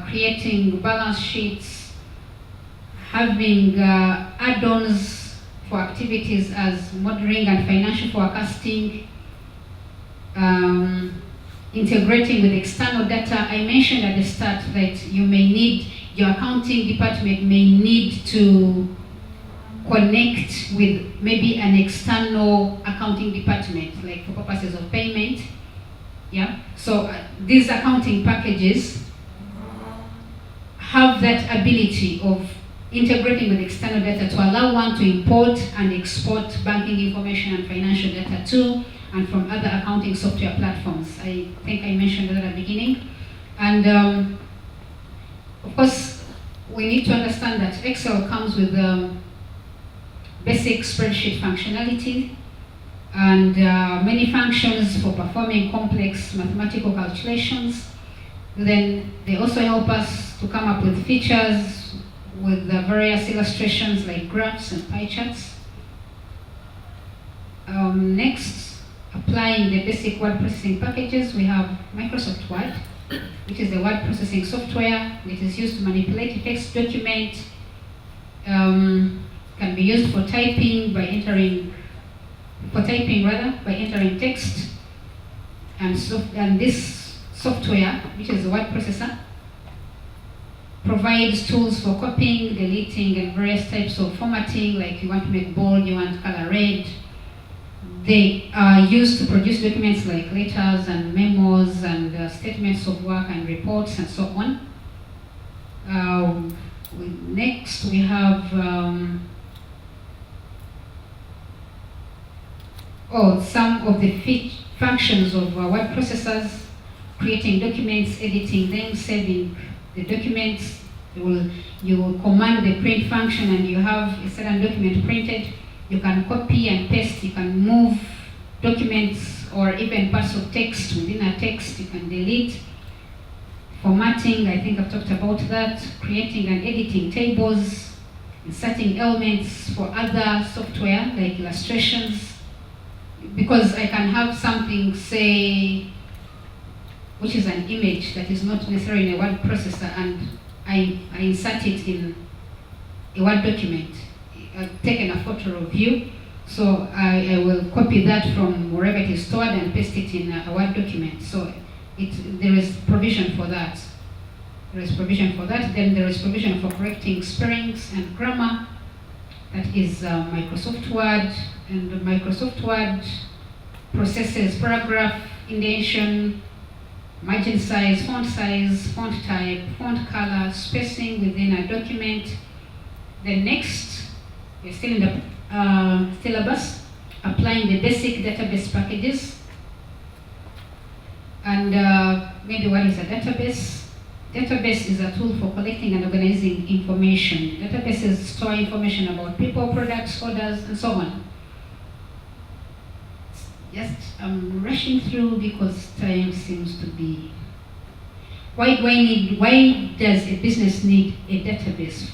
creating balance sheets, having add-ons for activities as modeling and financial forecasting, integrating with external data. I mentioned at the start that you may need, your accounting department may need to connect with maybe an external accounting department, like for purposes of payment. Yeah. So these accounting packages have that ability of integrating with external data to allow one to import and export banking information and financial data to and from other accounting software platforms. I think I mentioned that at the beginning. And of course, we need to understand that Excel comes with basic spreadsheet functionality and many functions for performing complex mathematical calculations. Then they also help us to come up with features with various illustrations like graphs and pie charts. Next, applying the basic word processing packages, we have Microsoft Word, which is the word processing software. It is used to manipulate a text document. Can be used for typing by entering text. And this software, which is a word processor, provides tools for copying, deleting, and various types of formatting, like you want to make bold, you want color red. They are used to produce documents like letters and memos and statements of work and reports and so on. Next, we have some of the functions of word processors: creating documents, editing them, saving the documents. You will command the print function and you have a certain document printed. You can copy and paste, you can move documents or even parts of text within a text, you can delete. Formatting, I think I've talked about that. Creating and editing tables, inserting elements for other software like illustrations. Because I can have something, say, which is an image that is not necessarily in a word processor, and I insert it in a Word document. I've taken a photo of you, so I will copy that from wherever it is stored and paste it in a Word document. So there is provision for that. There is provision for that. Then there is provision for correcting spellings and grammar. That is Microsoft Word. And Microsoft Word processes paragraph, indentation, margin size, font type, font color, spacing within a document. Then next, we're still in the syllabus, applying the basic database packages. And maybe what is a database? Database is a tool for collecting and organizing information. Databases store information about people, products, orders, and so on. Just I'm rushing through because time seems to be. Why does a business need a database?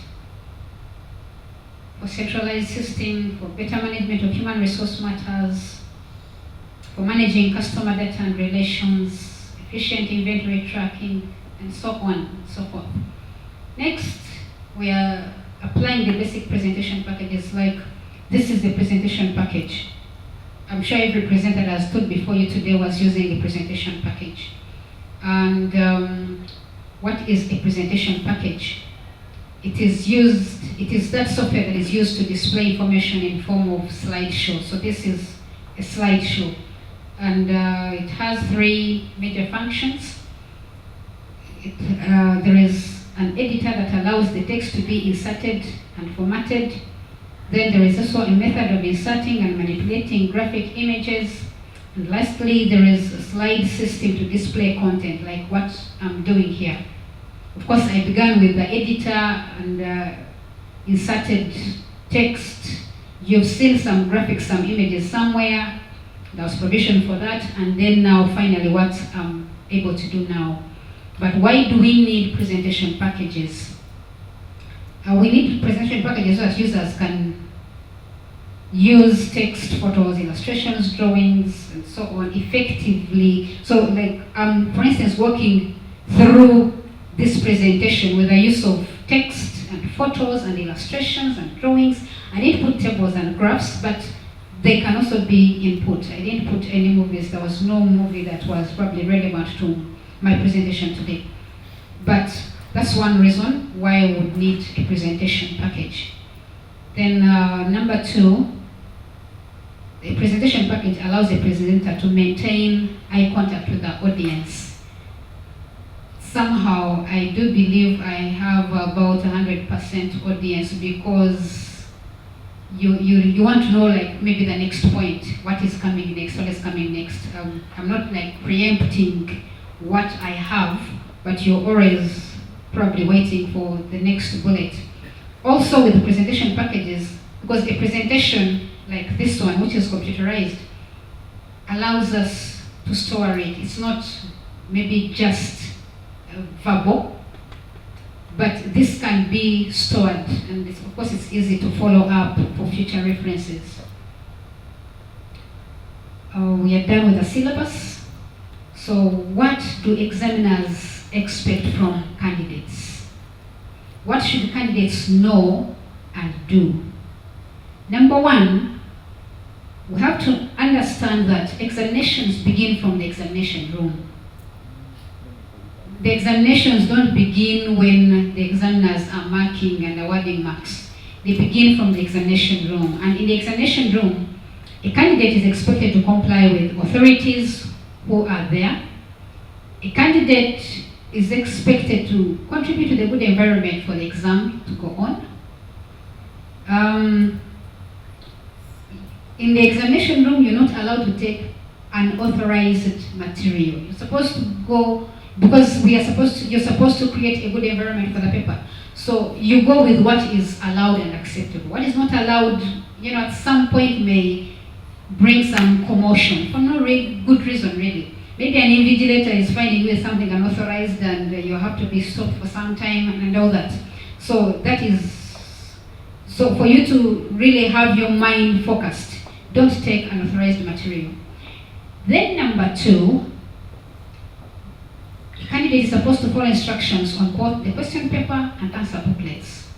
For centralized system, for better management of human resource matters, for managing customer data and relations, efficient inventory tracking, and so on and so forth. Next, we are applying the basic presentation packages. Like this is the presentation package. I'm sure every presenter that has stood before you today was using a presentation package. And what is a presentation package? It is that software that is used to display information in form of slideshow. So this is a slideshow. And it has three major functions. There is an editor that allows the text to be inserted and formatted. Then there is also a method of inserting and manipulating graphic images. And lastly, there is a slide system to display content, like what I'm doing here. Of course, I began with the editor and inserted text, you've seen some graphics, some images somewhere, there was provision for that, and then now finally what I'm able to do now. But why do we need presentation packages? We need presentation packages so that users can use text, photos, illustrations, drawings, and so on effectively. So like, for instance, walking through this presentation with the use of text and photos and illustrations and drawings and input tables and graphs, but they can also be input. I didn't put any movies. There was no movie that was probably relevant to my presentation today. But that's one reason why I would need a presentation package. Then number two, a presentation package allows a presenter to maintain eye contact with the audience. Somehow, I do believe I have about 100% audience because you want to know, like, maybe the next point, what is coming next, what is coming next. I'm not like preempting what I have, but you're always probably waiting for the next bullet. Also with presentation packages, because a presentation like this one, which is computerized, allows us to store it. It's not maybe just verbal, but this can be stored, and of course it's easy to follow up for future references. We are done with the syllabus. So what do examiners expect from candidates? What should candidates know and do? Number one, we have to understand that examinations begin from the examination room. The examinations don't begin when the examiners are marking and awarding marks. They begin from the examination room. And in the examination room, a candidate is expected to comply with authorities who are there. A candidate is expected to contribute to the good environment for the exam to go on. In the examination room, you're not allowed to take unauthorized material. You're supposed to go, because you're supposed to create a good environment for the paper. So you go with what is allowed and acceptable. What is not allowed, at some point may bring some commotion for no good reason, really. Maybe an invigilator is finding you with something unauthorized and you have to be stopped for some time and all that. So for you to really have your mind focused, don't take unauthorized material. Then number two, the candidate is supposed to follow instructions on both the question paper and answer booklets.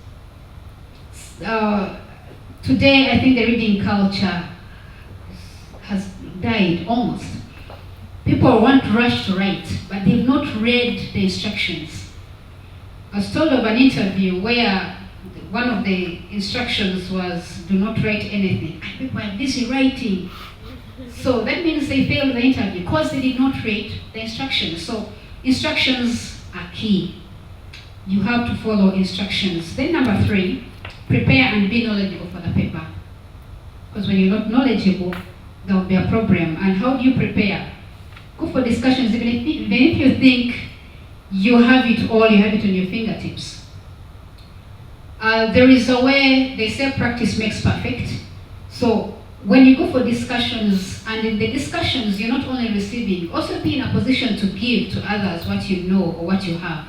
Today, I think the reading culture has died almost. People want to rush to write, but they've not read the instructions. I was told of an interview where one of the instructions was, do not write anything. And people are busy writing. So that means they failed the interview because they did not read the instructions. So instructions are key. You have to follow instructions. Then number three, prepare and be knowledgeable for the paper. Because when you're not knowledgeable, there will be a problem. And how do you prepare? Go for discussions, even if you think you have it all, you have it on your fingertips. There is a way, they say practice makes perfect. So when you go for discussions, and in the discussions you're not only receiving, also be in a position to give to others what you know or what you have.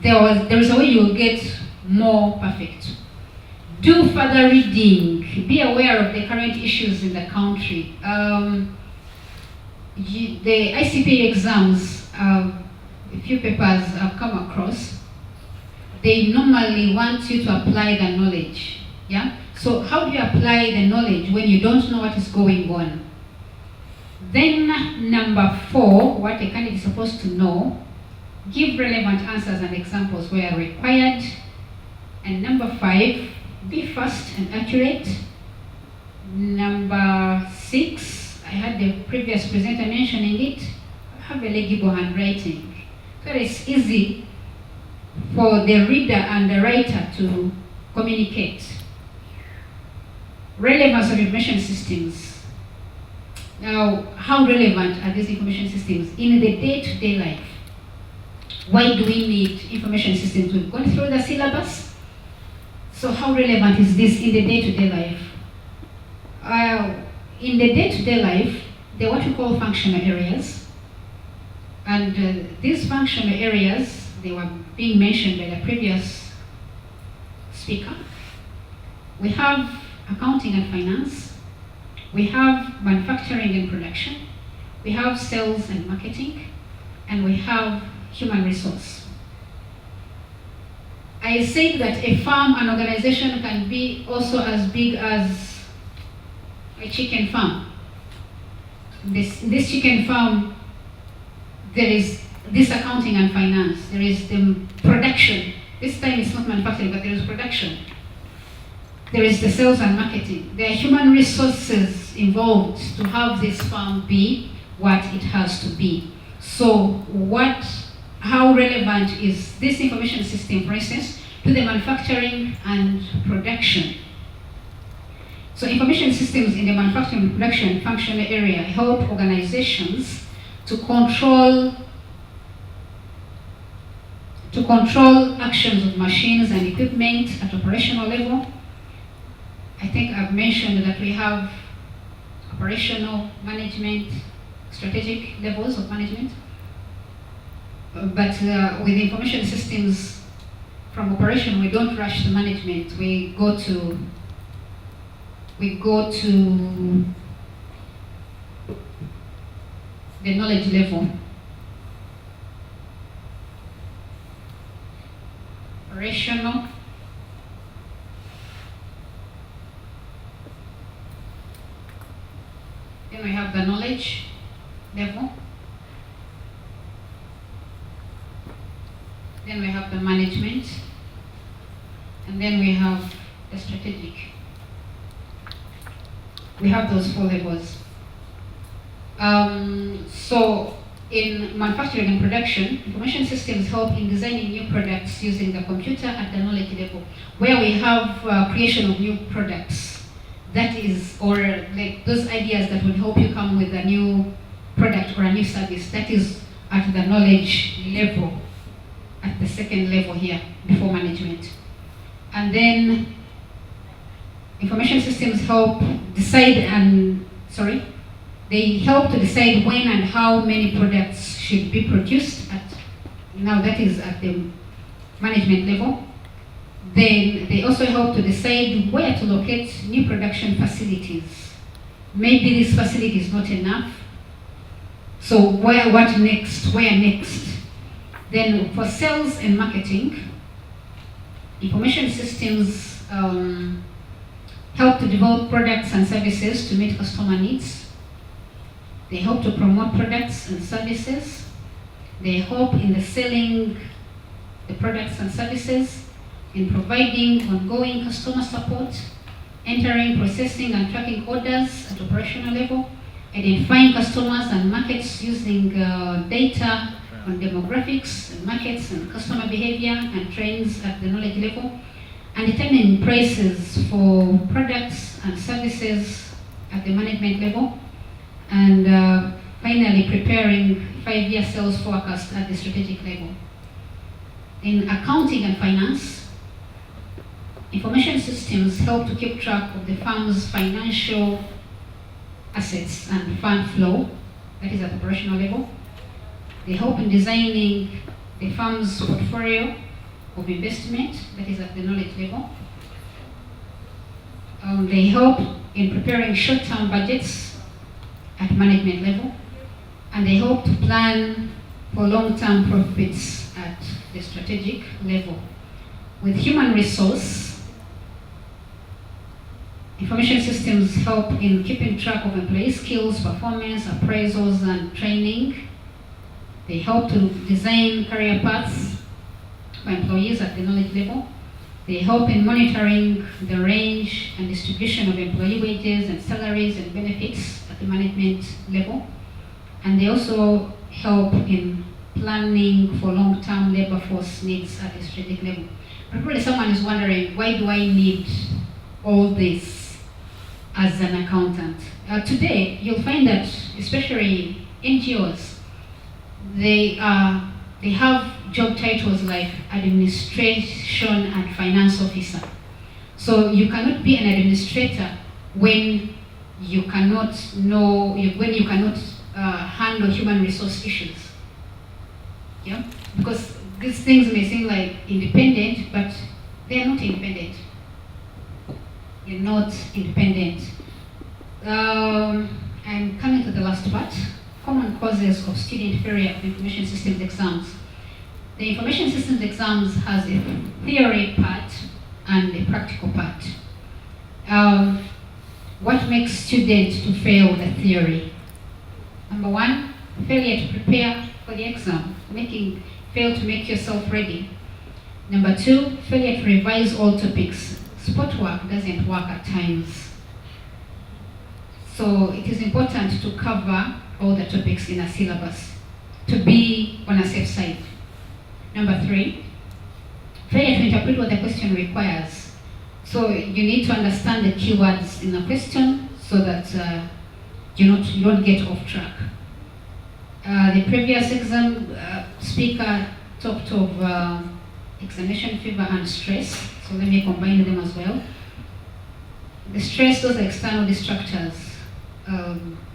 There is a way you will get more perfect. Do further reading. Be aware of the current issues in the country. The ICPA exams, a few papers I've come across, they normally want you to apply the knowledge. Yeah? So how do you apply the knowledge when you don't know what is going on? Then number four, what a candidate is supposed to know, give relevant answers and examples where required. And number five, be fast and accurate. Number six, I had the previous presenter mentioning it, have a legible handwriting. So it's easy for the reader and the writer to communicate. Relevance of information systems. Now, how relevant are these information systems in the day-to-day life? Why do we need information systems? We've gone through the syllabus. So how relevant is this in the day-to-day life? In the day-to-day life, there are what we call functional areas. And these functional areas, they were being mentioned by the previous speaker. We have accounting and finance. We have manufacturing and production. We have sales and marketing. And we have human resource. I said that a firm, an organization can be also as big as a chicken farm. This chicken farm, there is this accounting and finance. There is the production. This time it's not manufacturing, but there is production. There is the sales and marketing. There are human resources involved to have this farm be what it has to be. So how relevant is this information system, for instance, to the manufacturing and production? So information systems in the manufacturing and production functional area help organizations to control actions of machines and equipment at operational level. I think I've mentioned that we have operational management, strategic levels of management. But with information systems from operation, we don't rush the management. We go to the knowledge level. Operational. Then we have the knowledge level. Then we have the management. And then we have the strategic. We have those 4 levels. So in manufacturing and production, information systems help in designing new products using the computer at the knowledge level, where we have creation of new products. That is, or like those ideas that would help you come with a new product or a new service. That is at the knowledge level, at the second level here, before management. And then information systems help they help to decide when and how many products should be produced now that is at the management level. Then they also help to decide where to locate new production facilities. Maybe this facility is not enough. So what next? Where next? Then for sales and marketing, information systems help to develop products and services to meet customer needs. They help to promote products and services. They help in the selling the products and services, in providing ongoing customer support, entering, processing, and tracking orders at operational level, identifying customers and markets using data on demographics and markets and customer behavior and trends at the knowledge level, and determining prices for products and services at the management level, and finally preparing 5-year sales forecast at the strategic level. In accounting and finance, information systems help to keep track of the firm's financial assets and fund flow, that is at operational level. They help in designing the firm's portfolio of investment, that is at the knowledge level. They help in preparing short-term budgets at management level, and they help to plan for long-term profits at the strategic level. With human resource, information systems help in keeping track of employee skills, performance, appraisals, and training. They help to design career paths for employees at the knowledge level. They help in monitoring the range and distribution of employee wages and salaries and benefits at the management level. And they also help in planning for long-term labor force needs at the strategic level. Probably someone is wondering, why do I need all this as an accountant? Today, you'll find that, especially NGOs, they have job titles like administration and finance officer. So you cannot be an administrator when you cannot handle human resource issues. Yeah, because these things may seem like independent, but they are not independent. You're not independent. And coming to the last part, common causes of student failure of information systems exams. The information systems exams has a theory part and a practical part. What makes students to fail the theory? Number one, failure to prepare for the exam, fail to make yourself ready. Number two, failure to revise all topics. Spot work doesn't work at times. So it is important to cover all the topics in a syllabus to be on a safe side. Number three, failure to interpret what the question requires. So you need to understand the keywords in the question so that you don't get off track. The previous exam speaker talked of examination fever and stress, so let me combine them as well. The stress, those are external distractors,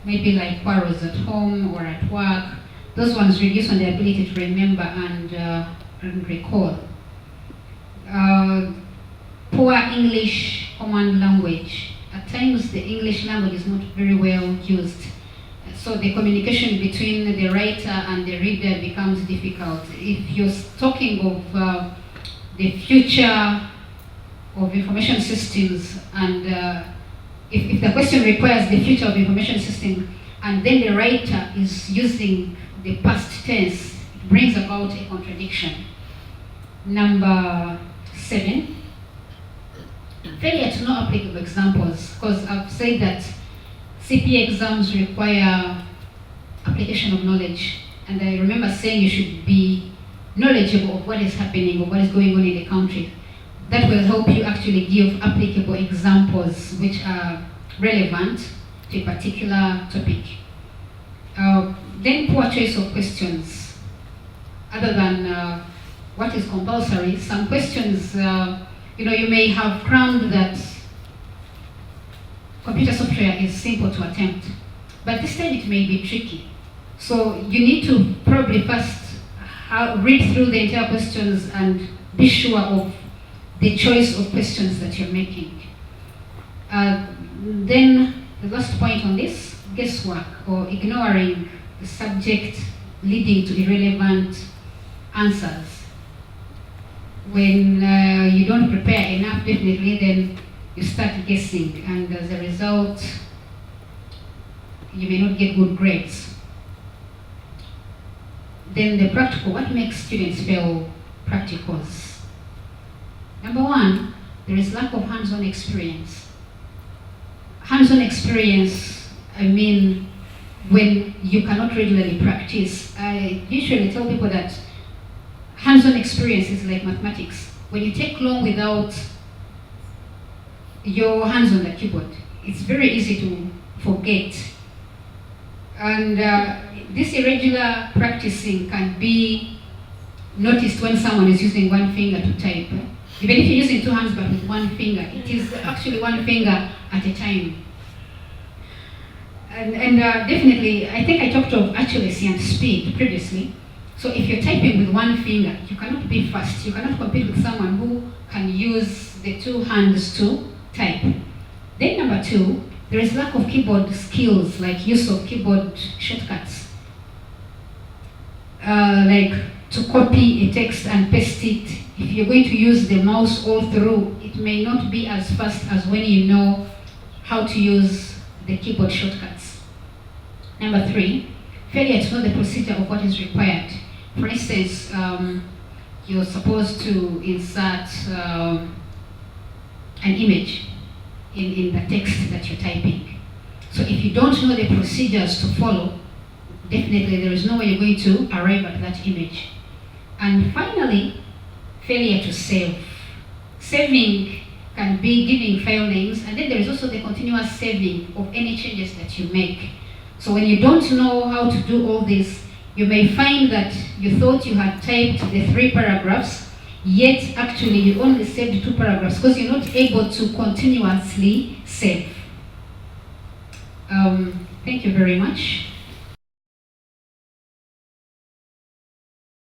maybe like quarrels at home or at work. Those ones reduce on the ability to remember and recall. Poor English command language. At times the English language is not very well used. So the communication between the writer and the reader becomes difficult. If you're talking of the future of information systems and if the question requires the future of information system and then the writer is using the past tense, it brings about a contradiction. Number 7, failure to know applicable examples, because I've said that CPA exams require application of knowledge, and I remember saying you should be knowledgeable of what is happening or what is going on in the country. That will help you actually give applicable examples which are relevant to a particular topic. Then poor choice of questions. Other than what is compulsory, some questions, you may have crammed that computer software is simple to attempt, but this time it may be tricky. So you need to probably first read through the entire questions and be sure of the choice of questions that you're making. Then the last point on this, guesswork or ignoring the subject leading to irrelevant answers. When you don't prepare enough, definitely, then you start guessing, and as a result, you may not get good grades. Then the practical, what makes students fail practicals? Number one, there is lack of hands-on experience. Hands-on experience, I mean, when you cannot regularly practice. I usually tell people that hands-on experience is like mathematics. When you take long without your hands on the keyboard, it's very easy to forget. And this irregular practicing can be noticed when someone is using one finger to type. Even if you're using two hands but with one finger, it is actually one finger at a time. And definitely, I think I talked of accuracy and speed previously. So if you're typing with one finger, you cannot be fast. You cannot compete with someone who can use the two hands to type. Then number 2, there is lack of keyboard skills, like use of keyboard shortcuts. Like to copy a text and paste it. If you're going to use the mouse all through, it may not be as fast as when you know how to use the keyboard shortcuts. Number 3, failure to know the procedure of what is required. For instance, you're supposed to insert an image in the text that you're typing. So if you don't know the procedures to follow, definitely there is no way you're going to arrive at that image. And finally, failure to save. Saving can be giving file names, and then there is also the continuous saving of any changes that you make. So when you don't know how to do all this, you may find that you thought you had typed the 3 paragraphs, yet actually you only saved 2 paragraphs because you're not able to continuously save. Thank you very much.